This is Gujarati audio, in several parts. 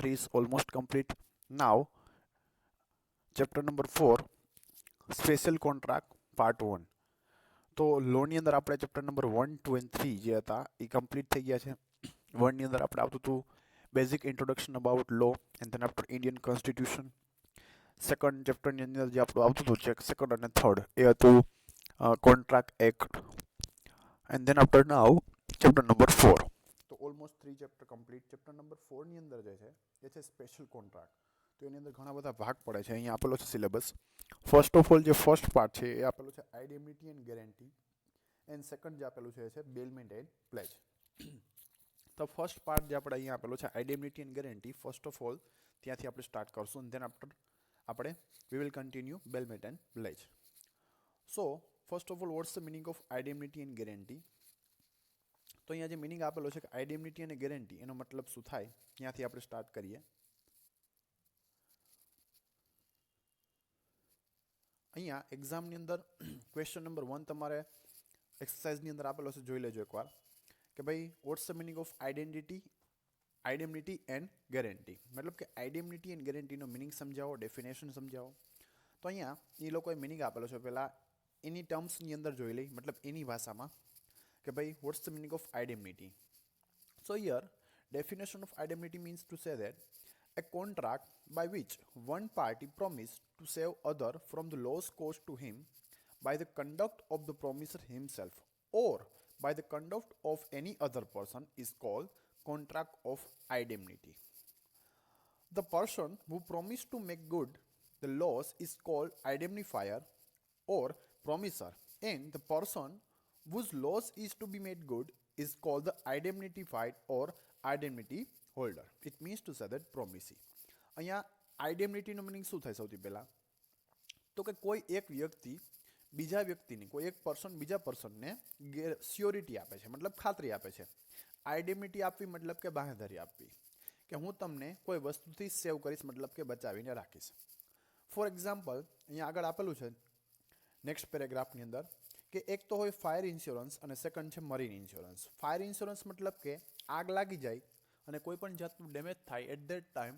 3 is almost complete. Now, chapter number 4, special contract part 1. તો લોની અંદર આપણે ચેપ્ટર નંબર 1, 2 એન્ડ 3 જે હતા એ કમ્પ્લીટ થઈ ગયા છે. 1 ની અંદર આપણે આવતું હતું basic introduction about law and then after Indian constitution. Second ચેપ્ટરની અંદર જે આપણું આવતું હતું સેકન્ડ અને થર્ડ એ હતું contract act and then after now chapter number 4. તો almost 3 chapter complete. Chapter number 4 ની અંદર જે છે એ છે સ્પેશિયલ કોન્ટ્રાક્ટ. તો એની અંદર ઘણા બધા ભાગ પડે છે. અહીંયા આપેલો છે સિલેબસ. ફર્સ્ટ ઓફ ઓલ જે ફર્સ્ટ પાર્ટ છે એ આપેલું છે identity and guarantee and second જે આપેલું છે એ છે બેલમેન્ટ એન્ડ પ્લેજ. તો ફર્સ્ટ પાર્ટ જે આપણે અહીંયા આપેલું છે identity and guarantee, first of all ત્યાંથી આપણે સ્ટાર્ટ કરશું એન્ડ ધેન આફ્ટર આપણે we will continue bailment and pledge. So first of all what's the meaning of identity and guarantee? તો અહીંયા જે મિનિંગ આપેલો છે કે આઇડેન્ટિટી અને ગેરંટી એનો મતલબ શું થાય ત્યાંથી આપણે સ્ટાર્ટ કરીએ. અહીંયા એક્ઝામની અંદર ક્વેશ્ચન નંબર 1 તમારે એક્સરસાઇઝની અંદર આપેલો છે, જોઈ લેજો એકવાર કે ભાઈ watts the meaning of identity and guarantee. મતલબ કે આઇડેન્ટિટી એન્ડ ગેરંટીનો મિનિંગ સમજાવો, ડેફિનેશન સમજાવો. તો અહીંયા એ લોકોએ મિનિંગ આપેલો છે. પહેલાં એની ટર્મ્સની અંદર જોઈ લઈ, મતલબ એની ભાષામાં કે ભાઈ watts the meaning of identity. So here definition of indemnity means to say that a contract by which one party promised to save other from the loss caused to him by the conduct of the promiser himself or by the conduct of any other person is called contract of indemnity. The person who promised to make good the loss is called indemnifier or promiser, and the person whose loss is to be made good is called the indemnified or indemnity holder. It means to say that promisee. અહીંયા આઇડેન્ટિટીનો મિનિંગ શું થાય? સૌથી પહેલાં તો કે કોઈ એક વ્યક્તિ બીજા વ્યક્તિને, કોઈ એક પર્સન બીજા પર્સનને સ્યોરિટી આપે છે, મતલબ ખાતરી આપે છે. આઇડેન્ટિટી આપવી મતલબ કે બાંહેધરી આપવી કે હું તમને કોઈ વસ્તુથી સેવ કરીશ, મતલબ કે બચાવીને રાખીશ. ફોર એક્ઝામ્પલ અહીંયા આગળ આપેલું છે નેક્સ્ટ પેરેગ્રાફની અંદર કે એક તો હોય ફાયર ઇન્સ્યોરન્સ અને સેકન્ડ છે મરીન ઇન્સ્યોરન્સ. ફાયર ઇન્સ્યોરન્સ મતલબ કે આગ લાગી જાય અને કોઈ પણ જાતનું ડેમેજ થાય એટ ધેટ ટાઈમ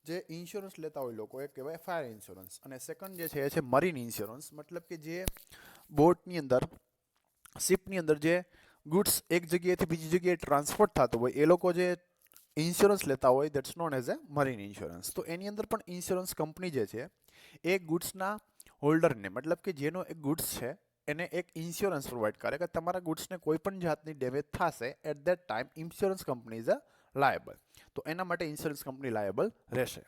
જે ઇન્સ્યોરન્સ લેતા હોય લોકો એ કહેવાય ફાયર ઇન્સ્યોરન્સ. અને સેકન્ડ જે છે એ છે મરીન ઇન્સ્યોરન્સ, મતલબ કે જે બોટની અંદર, શિપની અંદર જે ગુડ્સ એક જગ્યાએથી બીજી જગ્યાએ ટ્રાન્સપોર્ટ થતો હોય એ લોકો જે ઇન્સ્યોરન્સ લેતા હોય that's known as A marine insurance. તો એની અંદર પણ ઇન્સ્યોરન્સ કંપની જે છે એ ગુડ્સના હોલ્ડરને, મતલબ કે જેનો એક ગુડ્સ છે એને એક ઇન્સ્યોરન્સ પ્રોવાઈડ કરે કે તમારા ગુડ્સને કોઈ પણ જાતની ડેમેજ થશે at that time insurance company is a liable. તો એના માટે ઇન્સ્યોરન્સ કંપની લાયબલ રહેશે.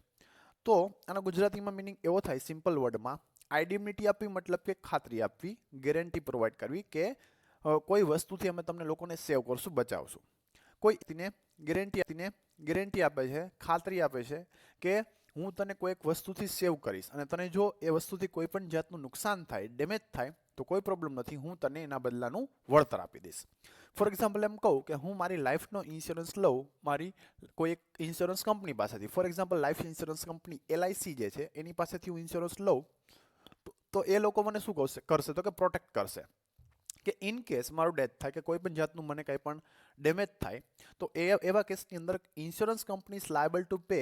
તો આનો ગુજરાતીમાં મિનિંગ એવો થાય સિમ્પલ વર્ડમાં, આઇડેન્ટિટી આપવી મતલબ કે ખાતરી આપવી, ગેરંટી પ્રોવાઈડ કરવી કે કોઈ વસ્તુથી અમે તમને લોકોને સેવ કરશું, બચાવશું. કોઈ ગેરંટી આપે છે, ખાતરી આપે છે કે હું તને કોઈક વસ્તુથી સેવ કરીશ અને તને જો એ વસ્તુથી કોઈ પણ જાતનું નુકસાન થાય, ડેમેજ થાય તો કોઈ પ્રોબ્લેમ નથી, હું તને એના બદલાનું વળતર આપી દઈશ. ફોર એક્ઝામ્પલ એમ કહું કે હું મારી લાઈફનો ઇન્સ્યોરન્સ લઉં મારી કોઈ એક ઇન્સ્યોરન્સ કંપની પાસેથી. For example life insurance company LIC જે છે એની પાસેથી હું ઇન્સ્યોરન્સ લઉં તો એ લોકો મને શું કરશે તો કે પ્રોટેક્ટ કરશે કે ઇન કેસ મારું ડેથ થાય કે કોઈ પણ જાતનું મને કંઈ પણ ડેમેજ થાય તો એવા કેસની અંદર insurance company is liable to pay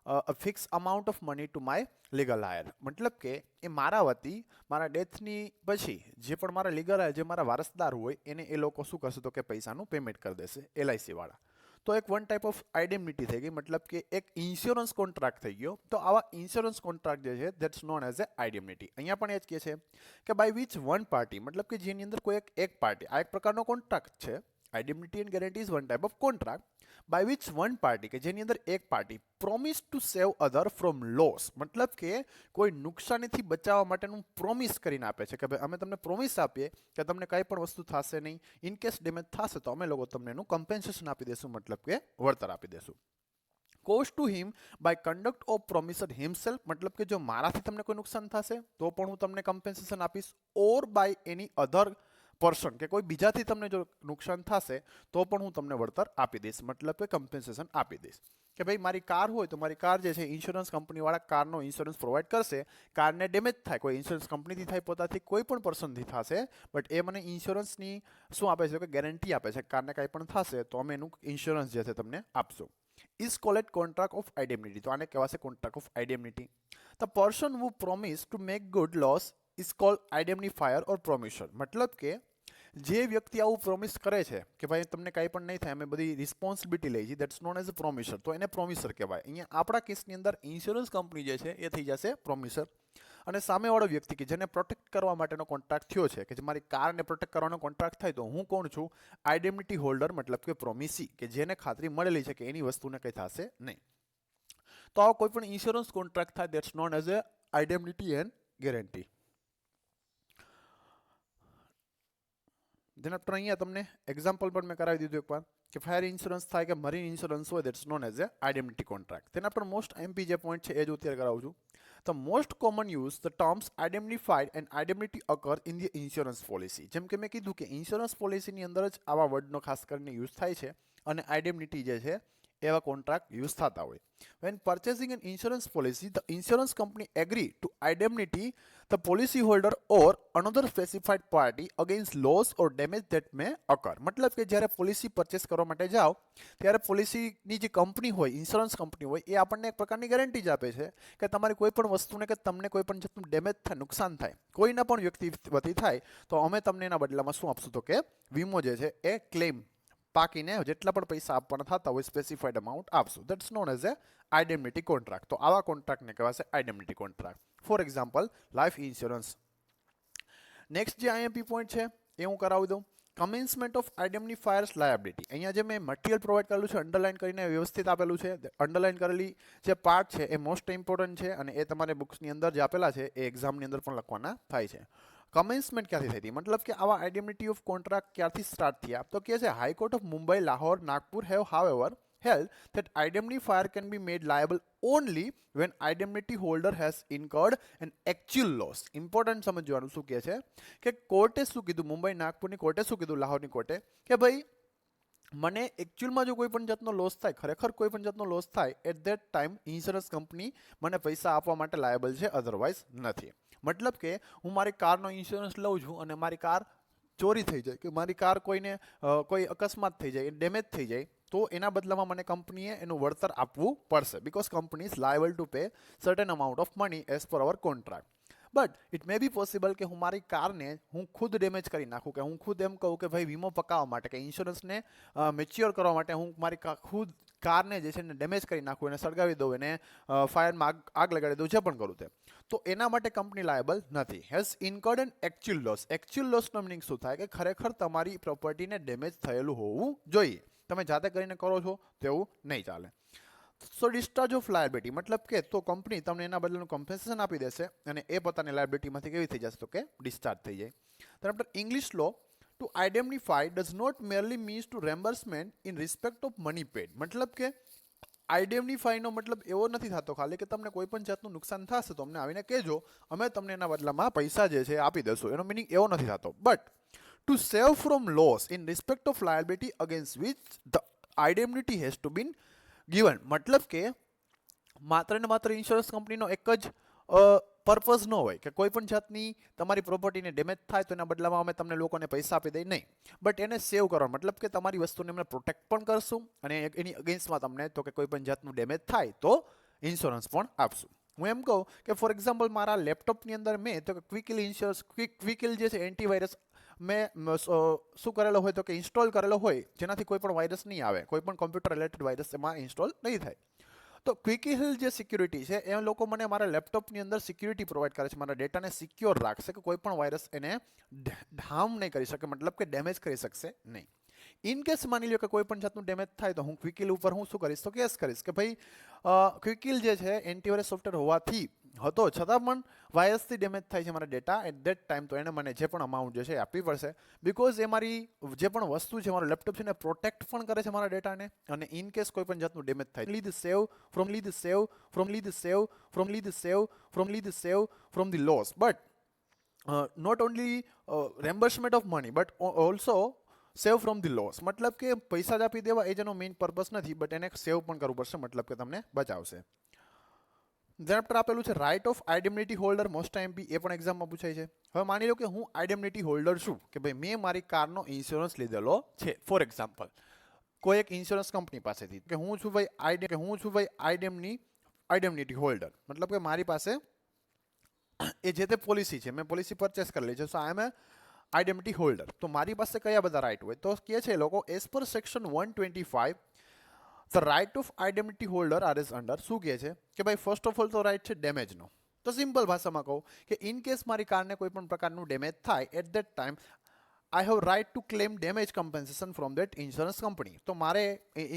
a fix amount of money to my legal higher. મતલબ કે એ મારા વતી મારા ડેથની પછી જે પણ મારા લીગલ હાયર, જે મારા વારસદાર હોય એને એ લોકો શું કરશે તો કે પૈસાનું પેમેન્ટ કરી દેશે LIC વાળા. તો એક વન ટાઈપ ઓફ આઇડેન્ટિટી થઈ ગઈ, મતલબ કે એક ઇન્સ્યોરન્સ કોન્ટ્રાક્ટ થઈ ગયો. તો આવા ઇન્સ્યોરન્સ કોન્ટ્રાક્ટ જે છે that's non as A identity. અહીંયા પણ એ જ કહે છે કે બાય વિચ વન પાર્ટી, મતલબ કે જેની અંદર કોઈ એક પાર્ટી, આ એક પ્રકારનો કોન્ટ્રાક્ટ છે. Identity and guarantee is one type of contract by which one party કે જેની અંદર એક party promise to save other from loss, મતલબ કે કોઈ નુકસાનીથી બચાવવા માટેનું પ્રોમિસ કરીને આપે છે કે ભાઈ અમે તમને પ્રોમિસ આપીએ કે તમને કંઈ પણ વસ્તુ થશે નહીં, ઇન કેસ ડેમેજ થશે તો અમે લોકો તમને એનું કમ્પેન્સેશન આપી દેશું, મતલબ કે વળતર આપી દેશું. Cause to him by conduct of promisor himself, મતલબ કે જો મારાથી તમને કોઈ નુકસાન થશે તો પણ હું તમને કમ્પેન્સેશન આપીશ, ઓર બાય એની અધર પર્સન કે કોઈ બીજાથી તમને જો નુકસાન થશે તો પણ હું તમને વળતર આપી દઈશ, મતલબ કે કમ્પેન્સેશન આપી દઈશ. કે ભાઈ મારી કાર હોય તો મારી કાર જે છે ઇન્સ્યોરન્સ કંપનીવાળા કારનો ઇન્સ્યોરન્સ પ્રોવાઈડ કરશે. કારને ડેમેજ થાય કોઈ ઇન્સ્યોરન્સ કંપનીથી થાય, પોતાથી કોઈ પણ પર્સનથી થશે, બટ એ મને ઇન્સ્યોરન્સની શું આપે છે કે ગેરંટી આપે છે કે કારને કાંઈ પણ થશે તો અમે એનું ઇન્સ્યોરન્સ જે છે તમને આપશું. is called contract of indemnity. તો આને કહેવાશે contract of indemnity. The person who promised to make good loss is called indemnifier or promisor. મતલબ કે જે વ્યક્તિ આવું પ્રોમિસ કરે છે કે ભાઈ તમને કાંઈ પણ નહીં થાય, અમે બધી રિસ્પોન્સિબિલિટી લઈ છીએ, દેટ્સ નોન એઝ અ પ્રોમિસર. તો એને પ્રોમિસર કહેવાય. અહીંયા આપણા કેસની અંદર ઇન્સ્યોરન્સ કંપની જે છે એ થઈ જશે પ્રોમિસર. અને સામેવાળો વ્યક્તિ કે જેને પ્રોટેક્ટ કરવા માટેનો કોન્ટ્રાક્ટ થયો છે, કે જે મારી કારને પ્રોટેક્ટ કરવાનો કોન્ટ્રાક્ટ થાય, તો હું કોણ છું? આઇડેન્ટિટી હોલ્ડર, મતલબ કે પ્રોમિસી, કે જેને ખાતરી મળેલી છે કે એની વસ્તુને કંઈ થશે નહીં. તો આવો કોઈ પણ ઇન્સ્યોરન્સ કોન્ટ્રાક્ટ થાય, that's known as a identity and guarantee. જેના પર અહીંયા તમને એક્ઝામ્પલ પણ મેં કરાવી દીધું એકવાર કે ફાયર ઇન્સ્યોરન્સ થાય કે મરીન ઇન્સ્યોરન્સ હોય, that's known as a identity contract. તેના પર મોસ્ટ એમપી જે પોઈન્ટ છે એ જ અત્યારે કરાવું છું. The most common use the terms indemnified and indemnity occur in the insurance policy. જેમ કે મેં કીધું કે ઇન્સ્યોરન્સ પોલિસીની અંદર જ આવા વર્ડનો ખાસ કરીને યુઝ થાય છે અને આઇડેન્ટિટી જે છે એવા કોન્ટ્રાક્ટ યુઝ થતા હોય. When purchasing an insurance policy, the insurance company agree to indemnity the policyholder or another specified party against loss or damage that may occur. મતલબ કે જ્યારે પોલિસી પરચેસ કરવા માટે જાઓ ત્યારે પોલિસીની જે કંપની હોય, ઇન્સ્યોરન્સ કંપની હોય, એ આપણને એક પ્રકારની ગેરંટી જ આપે છે કે તમારી કોઈ પણ વસ્તુને કે તમને કોઈ પણ જાતનું ડેમેજ થાય, નુકસાન થાય, કોઈના પણ વ્યક્તિ વતી થાય, તો અમે તમને એના બદલામાં શું આપશું? તો કે વીમો જે છે એ ક્લેમ પાકીને જેટલા પણ પૈસા આપવાના થતા હોય સ્પેસિફાઈડ અમાઉન્ટ આપશું. That's known as A identity contract. તો આવા કોન્ટ્રાક્ટને કહેવાશે identity contract. For example life insurance. Next જે આઈએમપી પોઈન્ટ છે એ હું કરાવી દઉં. કમેન્સમેન્ટ ઓફ આઇડેન્ટિફાયર્સ લાયબિલિટી. અહીંયા જે મેં મટીરિયલ પ્રોવાઈડ કરેલું છે અંડરલાઇન કરીને વ્યવસ્થિત આપેલું છે. અંડરલાઇન કરેલી જે પાર્ટ છે એ મોસ્ટ ઇમ્પોર્ટન્ટ છે અને એ તમારે બુક્સની અંદર જે આપેલા છે એ એક્ઝામની અંદર પણ લખવાના થાય છે. કમેન્સમેન્ટ ક્યાંથી થઈ હતી? મતલબ કે આવા આઇડેન્ટિટી ઓફ કોન્ટ્રાક્ટ ક્યારથી સ્ટાર્ટ થયા? તો કે છે high court of Mumbai, Lahore, Nagpur have however held that indemnifier can be made liable only when indemnity holder has incurred an actual loss. Important સમજવાનું શું કહે છે કે કોર્ટે શું કીધું, મુંબઈ નાગપુરની કોર્ટે શું કીધું, લાહોરની કોર્ટે, કે ભાઈ મને એકચ્યુઅલમાં જો કોઈ પણ જાતનો લોસ થાય, ખરેખર કોઈ પણ જાતનો લોસ થાય, at that time insurance company મને પૈસા આપવા માટે લાયબલ છે, અધરવાઇઝ નથી. મતલબ કે હું મારી કારનો ઇન્સ્યોરન્સ લઉં છું અને મારી કાર ચોરી થઈ જાય કે મારી કાર કોઈને કોઈ અકસ્માત થઈ જાય, ડેમેજ થઈ જાય, તો એના બદલામાં મને કંપનીએ એનું વળતર આપવું પડશે. Because company is liable to pay certain amount of money as per our contract. But it may be possible કે હું મારી કારને હું ખુદ ડેમેજ કરી નાખું, કે હું ખુદ એમ કહું કે ભાઈ વીમો પકાવવા માટે કે ઇન્સ્યોરન્સને મેચ્યોર કરવા માટે હું મારી ખુદ કારને જે છે એને ડેમેજ કરી નાખું, એને સળગાવી દઉં, એને ફાયરમાં આગ લગાડી દઉં, જે પણ કરું તે, તો એના માટે કંપની લાયબલ નથી. Has incurred an actual loss. Actual લોસનો મિનિંગ શું થાય? કે ખરેખર તમારી પ્રોપર્ટીને ડેમેજ થયેલું હોવું જોઈએ. તમે જાતે કરીને કરો છો તેવું નહીં ચાલે. સો ડિસ્ચાર્જ ઓફ લાયબિલિટી, મતલબ કે તો કંપની તમને એના બદલેનું કમ્પન્સેશન આપી દેશે અને એ પોતાની લાયબિલિટીમાંથી કેવી થઈ જશે? તો કે ડિસ્ચાર્જ થઈ જાય. ત્યારબાદ English law, to identify does not merely means to reimbursement in respect of money paid. મતલબ કે આઇડેન્ટિફાઈનો મતલબ એવો નથી થતો ખાલી કે તમને કોઈ પણ જાતનું નુકસાન થશે તો અમને આવીને કહેજો, અમે તમને એના બદલામાં પૈસા જે છે આપી દેશું. એનો મિનિંગ એવો નથી થતો. But to save from loss in respect of liability against which the identity has to been given. મતલબ કે માત્ર ને માત્ર ઇન્સ્યોરન્સ કંપનીનો એક જ પર્પઝ ન હોય કે કોઈ પણ જાતની તમારી પ્રોપર્ટીને ડેમેજ થાય તો એના બદલામાં અમે તમને લોકોને પૈસા આપી દઈએ, નહીં. બટ એને સેવ કરવા, મતલબ કે તમારી વસ્તુને અમે પ્રોટેક્ટ પણ કરશું અને એની અગેન્સ્ટમાં તમને તો કે કોઈ પણ જાતનું ડેમેજ થાય તો ઇન્સ્યોરન્સ પણ આપશું. હું એમ કહું કે ફોર એક્ઝામ્પલ મારા લેપટોપની અંદર મેં તો કે ક્વિકિલ ઇન્સ્યોરન્સ, ક્વિકિલ જે છે એન્ટીવાયરસ મેં શું કરેલો હોય તો કે ઇન્સ્ટોલ કરેલો હોય, જેનાથી કોઈ પણ વાયરસ નહીં આવે, કોઈ પણ કોમ્પ્યુટર રિલેટેડ વાયરસ એમાં ઇન્સ્ટોલ નહીં થાય. તો ક્વિકિલ જે સિક્યુરિટી છે એ લોકો મને મારા લેપટોપની અંદર સિક્યુરિટી પ્રોવાઈડ કરે છે, મારા ડેટાને સિક્યોર રાખશે કે કોઈ પણ વાયરસ એને હાર્મ નહીં કરી શકે, મતલબ કે ડેમેજ કરી શકશે નહીં. ઇન કેસ માની લો કે કોઈ પણ જાતનું ડેમેજ થાય તો હું ક્વિકિલ ઉપર હું શું કરીશ? તો કેસ કરીશ કે ભાઈ ક્વિકિલ જે છે એન્ટીવાયરસ સોફ્ટવેર હોવાથી હતો છતાં પણ વાયરસથી ડેમેજ થાય છે મારા ડેટા એટ ધેટ ટાઈમ, તો એને મને જે પણ અમાઉન્ટ જે છે એ આપવી પડશે. બિકોઝ એ મારી જે પણ વસ્તુ છે, મારું લેપટોપ છે એને પ્રોટેક્ટ પણ કરે છે મારા ડેટાને, અને ઇન કેસ કોઈ પણ જાતનું ડેમેજ થાય, lead save from lead save from lead save from lead save from lead save from the loss. But not only reimbursement of money but also save from the loss. મતલબ કે પૈસા જ આપી દેવા એ જેનો મેઇન પર્પસ નથી, બટ એને સેવ પણ કરવું પડશે, મતલબ કે તમને બચાવશે. ચેપ્ટર આપેલું છે right of identity holder, most MP, એ પણ એક્ઝામમાં પૂછાય છે. હવે માની લો કે હું આઇડેન્ટિટી હોલ્ડર છું, કે ભાઈ મેં મારી કારનો ઇન્સ્યોરન્સ લીધેલો છે. ફોર એક્ઝામ્પલ કોઈ એક ઇન્સ્યોરન્સ કંપની પાસેથી કે હું છું ભાઈ આઈડેમનિટી હોલ્ડર, મતલબ કે મારી પાસે એ જે તે પોલિસી છે, મેં પોલિસી પરચેસ કરેલી છે, સો આઈ એમ એ આઈડેમનિટી હોલ્ડર. તો મારી પાસે કયા બધા રાઇટ હોય? તો કહે છે લોકો as per section 125 the right of indemnity holder are as under. શું કહે છે કે ભાઈ ફર્સ્ટ ઓફ ઓલ તો રાઇટ છે ડેમેજનો. તો સિમ્પલ ભાષામાં કહું કે ઇન કેસ મારી કારને કોઈ પણ પ્રકારનું ડેમેજ થાય, at that time I have right to claim damage compensation from that insurance company. તો મારે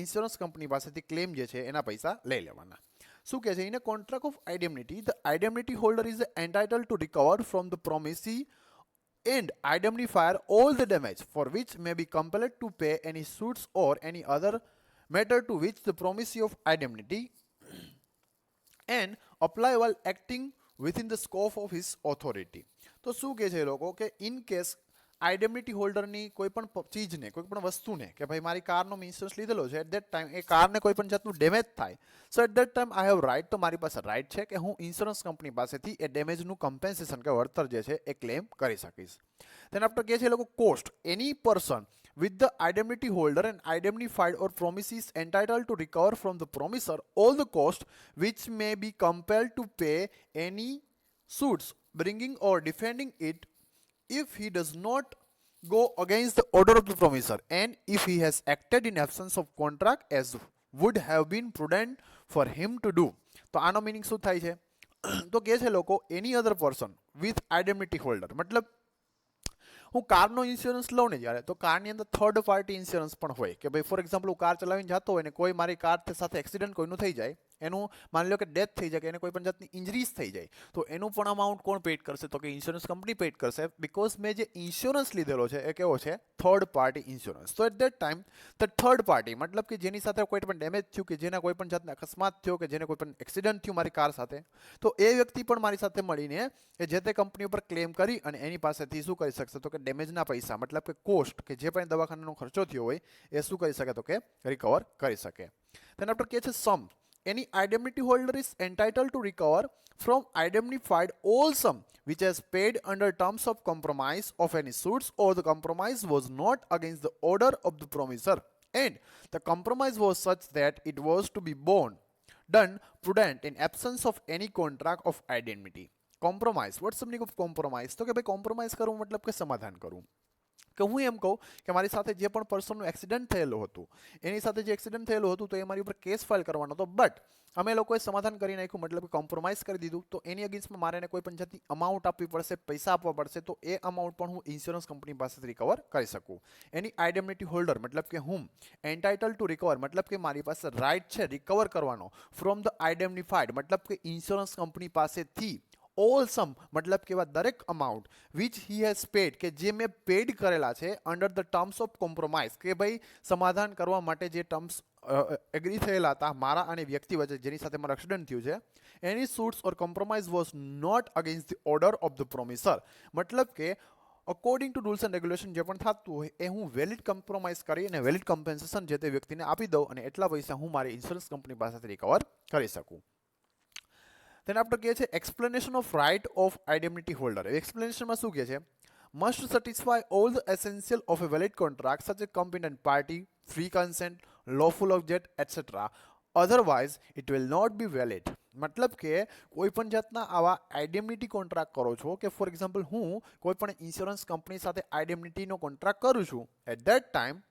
ઇન્સ્યોરન્સ કંપની પાસેથી ક્લેમ જે છે એના પૈસા લઈ લેવાના. શું કહે છે? In a contract of indemnity the indemnity holder is entitle to recover from the promisee and indemnify all the damage for which may be compelled to pay any suits or any other matter to which the promisee of indemnity and apply while acting within the scope of his authority. તો શું કહે છે લોકો કે ઇન કેસ આઈડેમનિટી હોલ્ડરની કોઈ પણ ચીજને, કોઈ પણ વસ્તુને, કે ભાઈ મારી કારનો મેં ઇન્સ્યોરન્સ લીધેલો છે, એટ ધેટ ટાઈમ એ કારને કોઈ પણ જાતનું ડેમેજ થાય, so at that time I have right, તો મારી પાસે રાઇટ છે કે હું ઇન્સ્યોરન્સ કંપની પાસેથી એ ડેમેજનું કમ્પેન્સેશન કે વળતર જે છે એ ક્લેમ કરી શકીશ. તેના after કહે છે લોકો cost any person with the indemnity holder and indemnified or promisee is entitled to recover from the promisor all the cost which may be compelled to pay any suits bringing or defending it if he does not go against the order of the promisor and if he has acted in absence of contract as would have been prudent for him to do. તો આનો મીનિંગ શું થાય છે? તો કહે છે લોકો એની અધર પર્સન વિથ આઈડેમનિટી હોલ્ડર, મતલબ હું કારનો ઇન્સ્યોરન્સ લઉં ને જ્યારે, તો કારની અંદર થર્ડ પાર્ટી ઇન્સ્યોરન્સ પણ હોય કે ભાઈ ફોર એક્ઝામ્પલ હું કાર ચલાવીને જતો હોય ને કોઈ મારી કાર સાથે એક્સિડન્ટ કોઈનું થઈ જાય, એનું માની લો કે ડેથ થઈ જાય કે એને કોઈ પણ જાતની ઇન્જરીઝ થઈ જાય, તો એનું પણ અમાઉન્ટ કોણ પેડ કરશે? તો કે ઇન્સ્યોરન્સ કંપની પેડ કરશે, બિકોઝ મેં જે ઇન્સ્યોરન્સ લીધેલો છે એ કેવો છે? Third party insurance. તો at that time the third party મતલબ કે જેની સાથે કોઈ પણ ડેમેજ થયું, કે જેના કોઈ પણ જાતના અકસ્માત થયો, કે જેને કોઈ પણ એક્સિડન્ટ થયું મારી કાર સાથે, તો એ વ્યક્તિ પણ મારી સાથે મળીને એ જે તે કંપની ઉપર ક્લેમ કરી અને એની પાસેથી શું કરી શકશે? તો કે ડેમેજના પૈસા, મતલબ કે કોસ્ટ, કે જે પણ દવાખાનાનો ખર્ચો થયો હોય એ શું કરી શકે? તો કે રિકવર કરી શકે. તેના પર કહે છે સમ. Any indemnity holder is entitled to recover from indemnified all sum which has paid under terms of compromise of any suits or the compromise was not against the order of the promisor and the compromise was such that it was to be done prudent in absence of any contract of indemnity. Compromise. What's the meaning of compromise? તો કે ભાઈ કોમ્પ્રોમાઇઝ કરવું મતલબ કે સમાધાન કરવું. કે હું એમ કહું કે મારી સાથે જે પણ પર્સનનું એક્સિડન્ટ થયેલું હતું, એની સાથે જે એક્સિડન્ટ થયેલું હતું તો એ મારી ઉપર કેસ ફાઇલ કરવાનો હતો, બટ અમે લોકોએ સમાધાન કરી નાખ્યું, મતલબ કે કોમ્પ્રોમાઇઝ કરી દીધું, તો એની અગેન્સ્ટમાં મારે એને કોઈ પણ જાતની અમાઉન્ટ આપવી પડશે, પૈસા આપવા પડશે, તો એ અમાઉન્ટ પણ હું ઇન્સ્યોરન્સ કંપની પાસેથી રિકવર કરી શકું. એની આઈડેમનિટી હોલ્ડર મતલબ કે હું એન્ટાઇટલ ટુ રિકવર, મતલબ કે મારી પાસે રાઇટ છે રિકવર કરવાનો ફ્રોમ ધ આઈડેમનિફાઈડ, મતલબ કે ઇન્સ્યોરન્સ કંપની પાસેથી ઓલ સમ, મતલબ કે એવા દરેક amount which he has paid, કે જે મેં પેડ કરેલા છે under the terms of compromise, કે ભાઈ સમાધાન કરવા માટે જે ટર્મ્સ એગ્રી થયેલા હતા મારા અને વ્યક્તિ વચ્ચે જેની સાથે મારું એક્સિડન્ટ થયું છે, any suits or compromise was not against the order of the promisor, મતલબ કે according to rules and regulation જે પણ થતું હોય એ હું વેલિડ કોમ્પ્રોમાઇઝ કરી અને વેલિડ કમ્પેન્સેશન જે તે વ્યક્તિને આપી દઉં અને એટલા પૈસા હું મારી ઇન્સ્યોરન્સ કંપની પાસેથી રિકવર કરી શકું. તેના આપણે કહે છે explanation of right of indemnity holder. એક્સપ્લેનેશનમાં શું કહે છે? Must satisfy all the essential of a valid contract such a competent party, free consent, lawful object etcetera, otherwise it will not be valid. મતલબ કે કોઈ પણ જાતના આવા આઈડેમનિટી કોન્ટ્રાક્ટ કરો છો, કે ફોર એક્ઝામ્પલ હું કોઈ પણ ઇન્સ્યોરન્સ કંપની સાથે આઈડેમનિટીનો કોન્ટ્રાક્ટ કરું છું, એટ ધેટ ટાઈમ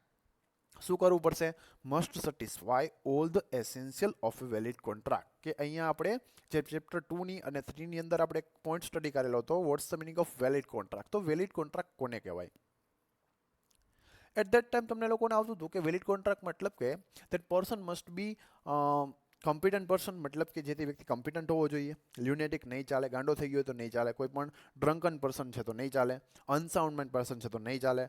શું કરવું પડશે? Must satisfy all the essential of a valid contract. કે અહીંયા આપણે જે ચેપ્ટર 2 અને 3 અંદર આપણે એક પોઈન્ટ સ્ટડી કરેલો હતો, watts the meaning of valid contract. તો વેલિડ કોન્ટ્રાક્ટ કોને કહેવાય? એટ ધેટ ટાઈમ તમને લોકોને આવતું હતું કે વેલિડ કોન્ટ્રાક્ટ મતલબ કે that person must be competent person, મતલબ કે જે તે વ્યક્તિ કોમ્પિટન્ટ હોવો જોઈએ, લ્યુનેટિક નહીં ચાલે, ગાંડો થઈ ગયો તો નહીં ચાલે, કોઈ પણ ડ્રંકન પર્સન છે તો નહીં ચાલે, અનસાઉન્ડ માઇન્ડ પર્સન છે તો નહીં ચાલે,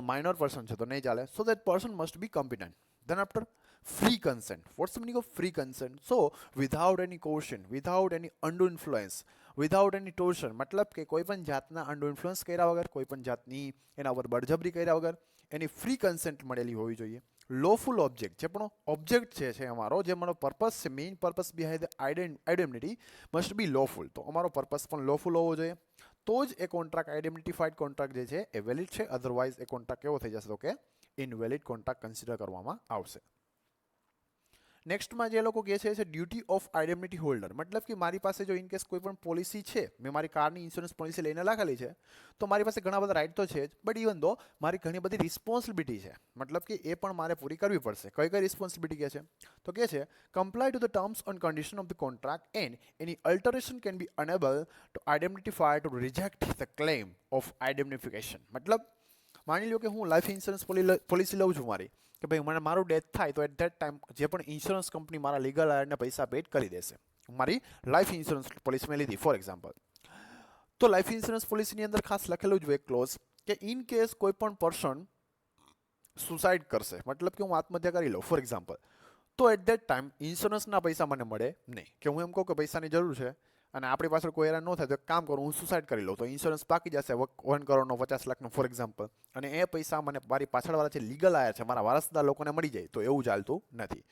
માઇનર પર્સન છે તો નહીં ચાલે. So that person must be competent. Then after free consent. What's the meaning of free consent? So without any coercion, without any undue influence, without any torture, મતલબ કે કોઈ પણ જાતના undue influence કર્યા વગર, કોઈ પણ જાતની એના ઉપર બળજબરી કર્યા વગર એની ફ્રી કન્સેન્ટ મળેલી હોવી જોઈએ. લોફુલ ઓબ્જેક્ટ, જે પણ ઓબ્જેક્ટ છે અમારો, જે અમારો પર્પસ છે, main purpose behind the indemnity must be lawful. તો અમારો પર્પસ પણ લોફુલ હોવો જોઈએ, તો જ એ કોન્ટ્રાક્ટ આઈડેમનિટીફાઈડ કોન્ટ્રાક્ટ જે છે એ વેલિડ છે, અધરવાઇઝ એ કોન્ટ્રાક્ટ કેવો થઈ જશે? તો કે ઇનવેલિડ કોન્ટ્રાક્ટ કન્સિડર કરવામાં આવશે. નેક્સ્ટમાં જે લોકો કહે છે ડ્યુટી ઓફ આઇડેન્ટિટી હોલ્ડર, મતલબ કે મારી પાસે જો ઇનકેસ કોઈ પણ પોલિસી છે, મેં મારી કારની ઇન્સ્યોરન્સ પોલિસી લઈને રાખેલી છે, તો મારી પાસે ઘણા બધા રાઇટ તો છે જ, બટ ઇવન દો મારી ઘણી બધી રિસ્પોન્સિબિલિટી છે, મતલબ કે એ પણ મારે પૂરી કરવી પડશે. કઈ કઈ રિસ્પોન્સિબિલિટી કહે છે? તો કહે છે comply to the terms and condition of the contract and any alteration can be enable to identify to reject the claim of identification. મતલબ માની લો કે હું લાઈફ ઇન્સ્યોરન્સ પોલિસી લઉં છું મારી, કે ભાઈ મને મારું ડેથ થાય તો એટ ધેટ ટાઈમ જે પણ ઇન્સ્યોરન્સ કંપની મારા લીગલ આયરને પૈસા પેડ કરી દેશે. મારી લાઈફ ઇન્સ્યોરન્સ પોલિસી મેં લીધી ફોર એક્ઝામ્પલ, તો લાઈફ ઇન્સ્યોરન્સ પોલિસીની અંદર ખાસ લખેલું જ એક ક્લોઝ કે ઇન કેસ કોઈ પણ પર્સન સુસાઇડ કરશે, મતલબ કે હું આત્મહત્યા કરી લઉં ફોર એક્ઝામ્પલ, તો એટ ધેટ ટાઈમ ઇન્સ્યોરન્સના પૈસા મને મળે નહીં. કે હું એમ કહું કે પૈસાની જરૂર છે અને આપણી પાછળ કોઈ હેરાન ન થાય તો એક કામ કરું, હું સુસાઇડ કરી લઉં, તો ઇન્સ્યોરન્સ બાકી જશે 1 કરોડનો 50 લાખનો ફોર એક્ઝામ્પલ, અને એ પૈસા મને મારી પાછળવાળા જે લીગલ આયર છે, મારા વારસદાર લોકોને મળી જાય, તો એવું ચાલતું નથી.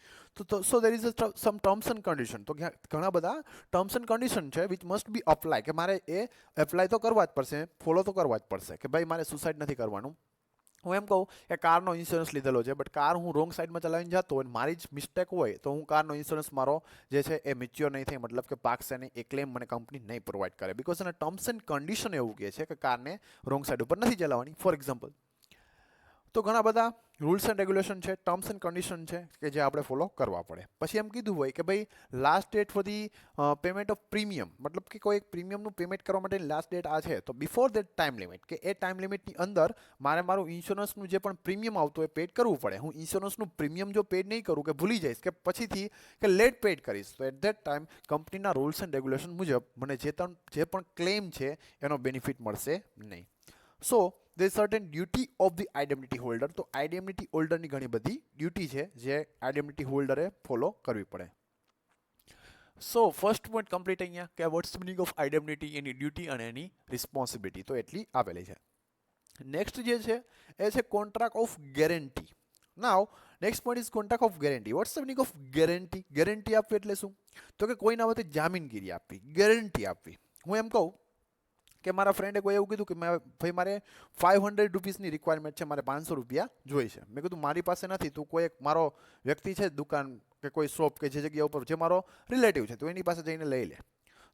તો so there is some terms and condition. તો ઘણા બધા ટર્મ્સ એન્ડ કન્ડિશન છે વિચ મસ્ટ બી અપ્લાય, કે મારે એ એપ્લાય તો કરવા જ પડશે, ફોલો તો કરવા જ પડશે, કે ભાઈ મારે સુસાઇડ નથી કરવાનું. હું એમ કહું કે કારનો ઇન્સ્યોરન્સ લીધેલો છે, બટ કાર હું રોંગ સાઈડમાં ચલાવીને જતો હોય, મારી જ મિસ્ટેક હોય, તો હું કારનો ઇન્સ્યોરન્સ મારો જે છે એ મેચ્યોર નહીં થાય, મતલબ કે પાકશે નહીં, એ ક્લેમ મને કંપની નહીં પ્રોવાઈડ કરે, બિકોઝ એના ટર્મ્સ એન્ડ કન્ડિશન એવું કહે છે કે કારને રોંગ સાઈડ ઉપર નથી ચલાવવાની ફોર એક્ઝામ્પલ. તો ઘણા બધા રૂલ્સ એન્ડ રેગ્યુલેશન છે, ટર્મ્સ એન્ડ કન્ડિશન છે કે જે આપણે ફોલો કરવા પડે. પછી એમ કીધું હોય કે ભાઈ last date for the payment of premium, મતલબ કે કોઈ એક પ્રીમિયમનું પેમેન્ટ કરવા માટેની લાસ્ટ ડેટ આ છે, તો બિફોર દેટ ટાઈમ લિમિટ, કે એ ટાઈમ લિમિટની અંદર મારે મારું ઇન્સ્યોરન્સનું જે પણ પ્રીમિયમ આવતું હોય પેડ કરવું પડે. હું ઇન્સ્યોરન્સનું પ્રીમિયમ જો પેડ નહીં કરું, કે ભૂલી જઈશ, કે પછીથી કે લેટ પેડ કરીશ, તો એટ ધેટ ટાઈમ કંપનીના રૂલ્સ એન્ડ રેગ્યુલેશન મુજબ મને જે પણ ક્લેમ છે એનો બેનિફિટ મળશે નહીં. સો there is certain duty of the indemnity holder. તો આઇડેન્ટિટી હોલ્ડરની ઘણી બધી ડ્યુટી છે જે આઇડેન્ટિટી હોલ્ડરે ફોલો કરવી પડે. સો ફર્સ્ટ પોઈન્ટ કમ્પ્લીટ અહીંયા કે વોટ્સ મીનિંગ ઓફ આઇડેન્ટિટી, એની ડ્યુટી અને એની રિસ્પોન્સિબિલિટી, તો એટલી આપેલી છે. નેક્સ્ટ જે છે એ છે contract of guarantee. Now next point is contract of guarantee. Watts the meaning of guarantee? Guarantee આપવી એટલે શું? તો કે કોઈના વતી જામીનગીરી આપવી, ગેરંટી આપવી. હું એમ કહું કે મારા ફ્રેન્ડે કોઈ એવું કીધું કે ભાઈ મારે 500 રૂપીસની રિક્વાયરમેન્ટ છે, મારે 500 રૂપિયા જોઈએ છે. મેં કીધું મારી પાસે નથી, તું કોઈ એક મારો વ્યક્તિ છે દુકાન કે કોઈ શોપ કે જે જગ્યા ઉપર જે મારો રિલેટિવ છે, તો એની પાસે જઈને લઈ લે.